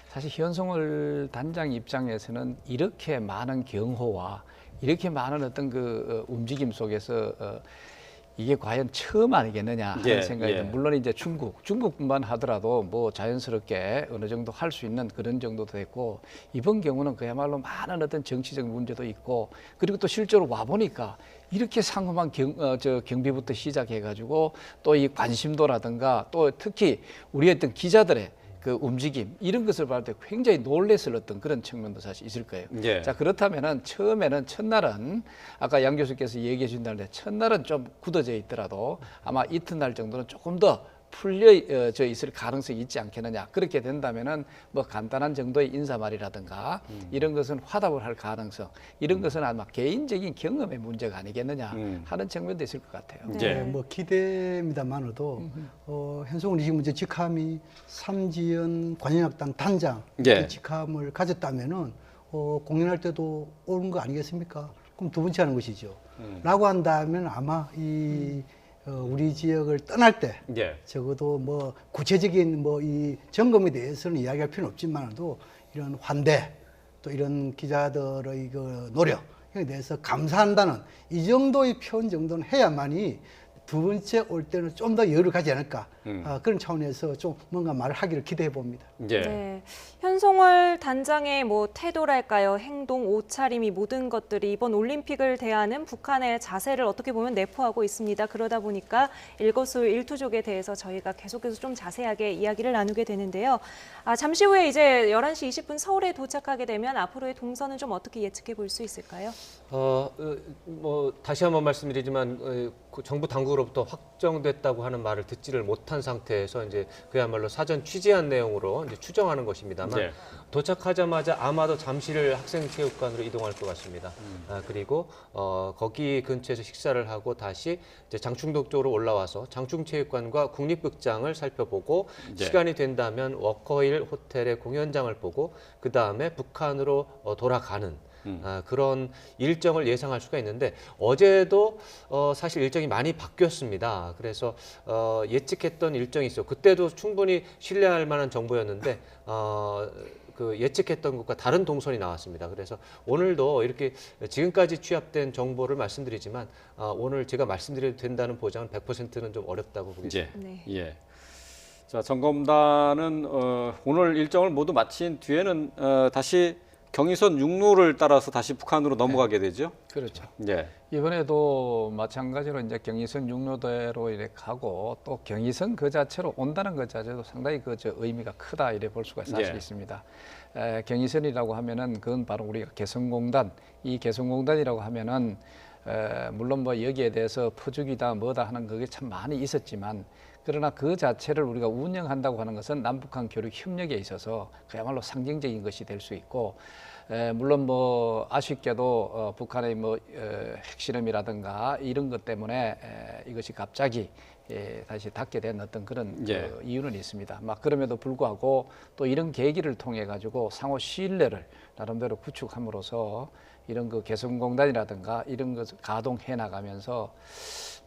사실 현송월 단장 입장에서는 이렇게 많은 경호와 이렇게 많은 어떤 그 움직임 속에서 이게 과연 처음 아니겠느냐 하는 예, 생각이 예. 물론 이제 중국뿐만 하더라도 뭐 자연스럽게 어느 정도 할 수 있는 그런 정도도 됐고 이번 경우는 그야말로 많은 어떤 정치적 문제도 있고 그리고 또 실제로 와 보니까 이렇게 상엄한 경비부터 시작해가지고 또 이 관심도라든가 또 특히 우리 어떤 기자들의 그 움직임 이런 것을 볼 때 굉장히 놀랬을 어떤 그런 측면도 사실 있을 거예요. 예. 자 그렇다면은 처음에는 첫날은 아까 양 교수께서 얘기해 준다는데 첫날은 좀 굳어져 있더라도 아마 이튿날 정도는 조금 더 풀려져 있을 가능성이 있지 않겠느냐. 그렇게 된다면은 뭐 간단한 정도의 인사말이라든가 이런 것은 화답을 할 가능성 이런 것은 아마 개인적인 경험의 문제가 아니겠느냐 하는 측면도 있을 것 같아요. 예. 뭐 기대입니다만어도 현송월 지금 이제 직함이 삼지연 관현악단 단장 예. 직함을 가졌다면은 공연할 때도 오는 거 아니겠습니까? 그럼 두 번째 하는 것이죠. 라고 한다면 아마 우리 지역을 떠날 때 예. 적어도 뭐 구체적인 뭐 이 점검에 대해서는 이야기할 필요는 없지만도 이런 환대 또 이런 기자들의 그 노력에 대해서 감사한다는 이 정도의 표현 정도는 해야만이 두 번째 올 때는 좀 더 여유를 가지 않을까 그런 차원에서 좀 뭔가 말을 하기를 기대해 봅니다. 예. 네. 현송월 단장의 뭐 태도랄까요, 행동, 옷차림 이 모든 것들이 이번 올림픽을 대하는 북한의 자세를 어떻게 보면 내포하고 있습니다. 그러다 보니까 일거수일투족에 대해서 저희가 계속해서 좀 자세하게 이야기를 나누게 되는데요. 잠시 후에 이제 11시 20분 서울에 도착하게 되면 앞으로의 동선은 좀 어떻게 예측해 볼 수 있을까요? 뭐 다시 한번 말씀드리지만 정부 당국으로부터 확정됐다고 하는 말을 듣지를 못한 상태에서 이제 그야말로 사전 취재한 내용으로 이제 추정하는 것입니다만 네. 도착하자마자 아마도 잠실을 학생체육관으로 이동할 것 같습니다. 그리고 거기 근처에서 식사를 하고 다시 이제 장충동 쪽으로 올라와서 장충체육관과 국립극장을 살펴보고 네. 시간이 된다면 워커힐 호텔의 공연장을 보고 그 다음에 북한으로 돌아가는. 그런 일정을 예상할 수가 있는데 어제도 사실 일정이 많이 바뀌었습니다. 그래서 예측했던 일정이 있어. 그때도 충분히 신뢰할 만한 정보였는데 그 예측했던 것과 다른 동선이 나왔습니다. 그래서 오늘도 이렇게 지금까지 취합된 정보를 말씀드리지만 오늘 제가 말씀드려도 된다는 보장은 100%는 좀 어렵다고 보겠습니다. 네. 예. 자, 점검단은 오늘 일정을 모두 마친 뒤에는 다시 경의선 육로를 따라서 다시 북한으로 넘어가게 되죠. 그렇죠. 예. 이번에도 마찬가지로 이제 경의선 육로대로 이렇게 가고 또 경의선 그 자체로 온다는 것 자체도 상당히 의미가 크다 이래 볼 수가 사실 예. 있습니다. 경의선이라고 하면은 그건 바로 우리가 개성공단, 이 개성공단이라고 하면은 물론 뭐 여기에 대해서 퍼주기다 뭐다 하는 그게 참 많이 있었지만 그러나 그 자체를 우리가 운영한다고 하는 것은 남북한 교류 협력에 있어서 그야말로 상징적인 것이 될 수 있고 물론 뭐 아쉽게도 북한의 뭐 핵실험이라든가 이런 것 때문에 이것이 갑자기 다시 닫게 된 어떤 그런 예. 이유는 있습니다. 막 그럼에도 불구하고 또 이런 계기를 통해 가지고 상호 신뢰를 나름대로 구축함으로써 이런 그 개성공단이라든가 이런 것을 가동해 나가면서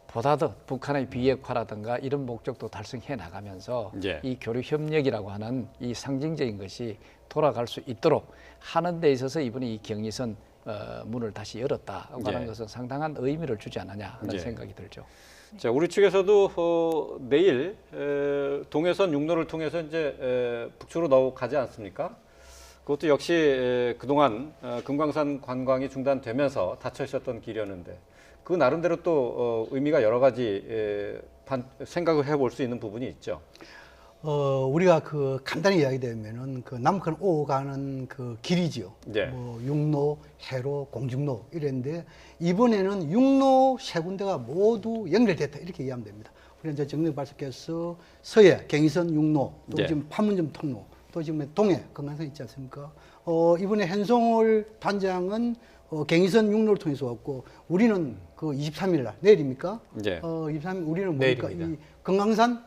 보다 더 북한의 비핵화라든가 이런 목적도 달성해 나가면서 예. 이 교류 협력이라고 하는 이 상징적인 것이 돌아갈 수 있도록 하는 데 있어서 이번에 이 경의선 문을 다시 열었다고 하는 예. 것은 상당한 의미를 주지 않느냐 하는 예. 생각이 들죠. 자, 우리 측에서도 내일 동해선 육로를 통해서 이제 북쪽으로 넘어가지 않습니까? 그것도 역시 그동안 금강산 관광이 중단되면서 닫혀 있었던 길이었는데 그 나름대로 또 의미가 여러 가지 생각을 해볼 수 있는 부분이 있죠. 우리가 그 간단히 이야기되면은 그 남북한 오가는 그 길이지요. 네. 뭐 육로, 해로, 공중로 이랬는데 이번에는 육로 세 군데가 모두 연결됐다 이렇게 이해하면 됩니다. 우리 이제 정력 발표께서 서해 경의선 육로 또 네. 지금 판문점 통로 또 지금 동해 금강산 있지 않습니까? 이번에 현송월 단장은 경의선 육로를 통해서 왔고 우리는 그 23일 날 내일입니까? 네. 23일 우리는 뭡니까? 내일입니다. 이 금강산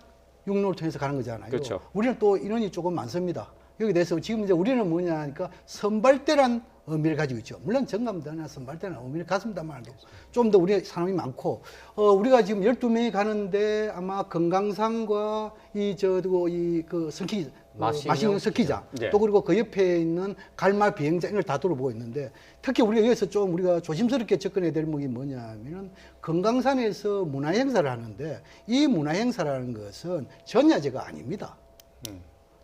육로를 통해서 가는 거잖아요. 그렇죠. 우리는 또 인원이 조금 많습니다. 여기 대해서 지금 이제 우리는 뭐냐 하니까 선발대란 의미를 가지고 있죠. 물론 정감단이나 선발대란 의미를 가슴다만 좀 더 우리 사람이 많고 우리가 지금 12명이 가는데 아마 금강산과 그 스키 마신령 스키장 네. 또 그리고 그 옆에 있는 갈마 비행장 이걸 다 돌아보고 있는데 특히 우리가 여기서 좀 우리가 조심스럽게 접근해야 될 목이 뭐냐면은 금강산에서 문화 행사를 하는데 이 문화 행사라는 것은 전야제가 아닙니다.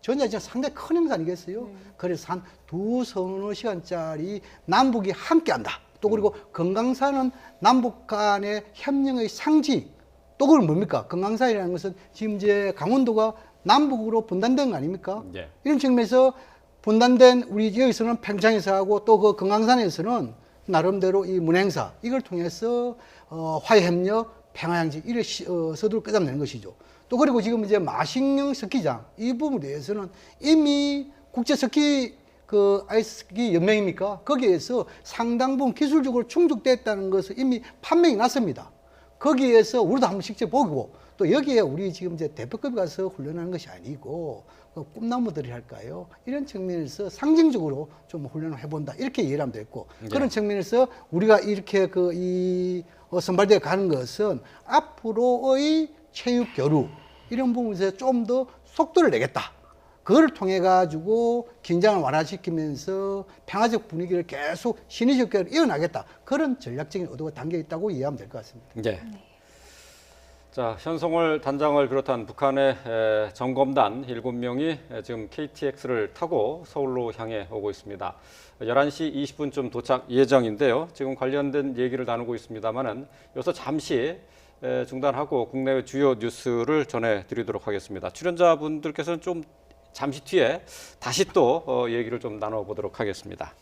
전야제가 상당히 큰 행사 아니겠어요? 그래서 한 2-3 시간짜리 남북이 함께한다. 또 그리고 금강산은 남북 간의 협력의 상징. 또 그건 뭡니까? 금강산이라는 것은 지금 이제 강원도가 남북으로 분단된 거 아닙니까? 예. 이런 측면에서 분단된 우리 여기서는 평창에서 하고 또 그 금강산에서는 나름대로 이 문행사 이걸 통해서 화해협력, 평화양지 이를 서두를 끄잡는 것이죠. 또 그리고 지금 이제 마식령 스키장 이 부분에 대해서는 이미 국제 스키 아이스스키 연맹입니까? 거기에서 상당 부분 기술적으로 충족됐다는 것을 이미 판명이 났습니다. 거기에서 우리도 한번 직접 보고 또 여기에 우리 지금 이제 대표급에 가서 훈련하는 것이 아니고 꿈나무들이 할까요? 이런 측면에서 상징적으로 좀 훈련을 해본다 이렇게 이해를 하면 되겠고 그런 측면에서 우리가 이렇게 이 선발대에 가는 것은 앞으로의 체육 교류 이런 부분에서 좀 더 속도를 내겠다. 그걸 통해 가지고 긴장을 완화시키면서 평화적 분위기를 계속 신의적 교류를 이어나겠다. 그런 전략적인 의도가 담겨 있다고 이해하면 될 것 같습니다. 네. 자, 현송월 단장을 비롯한 북한의 점검단 7명이 지금 KTX를 타고 서울로 향해 오고 있습니다. 11시 20분쯤 도착 예정인데요. 지금 관련된 얘기를 나누고 있습니다만은 여기서 잠시 중단하고 국내외 주요 뉴스를 전해드리도록 하겠습니다. 출연자분들께서는 좀 잠시 뒤에 다시 또 얘기를 좀 나눠보도록 하겠습니다.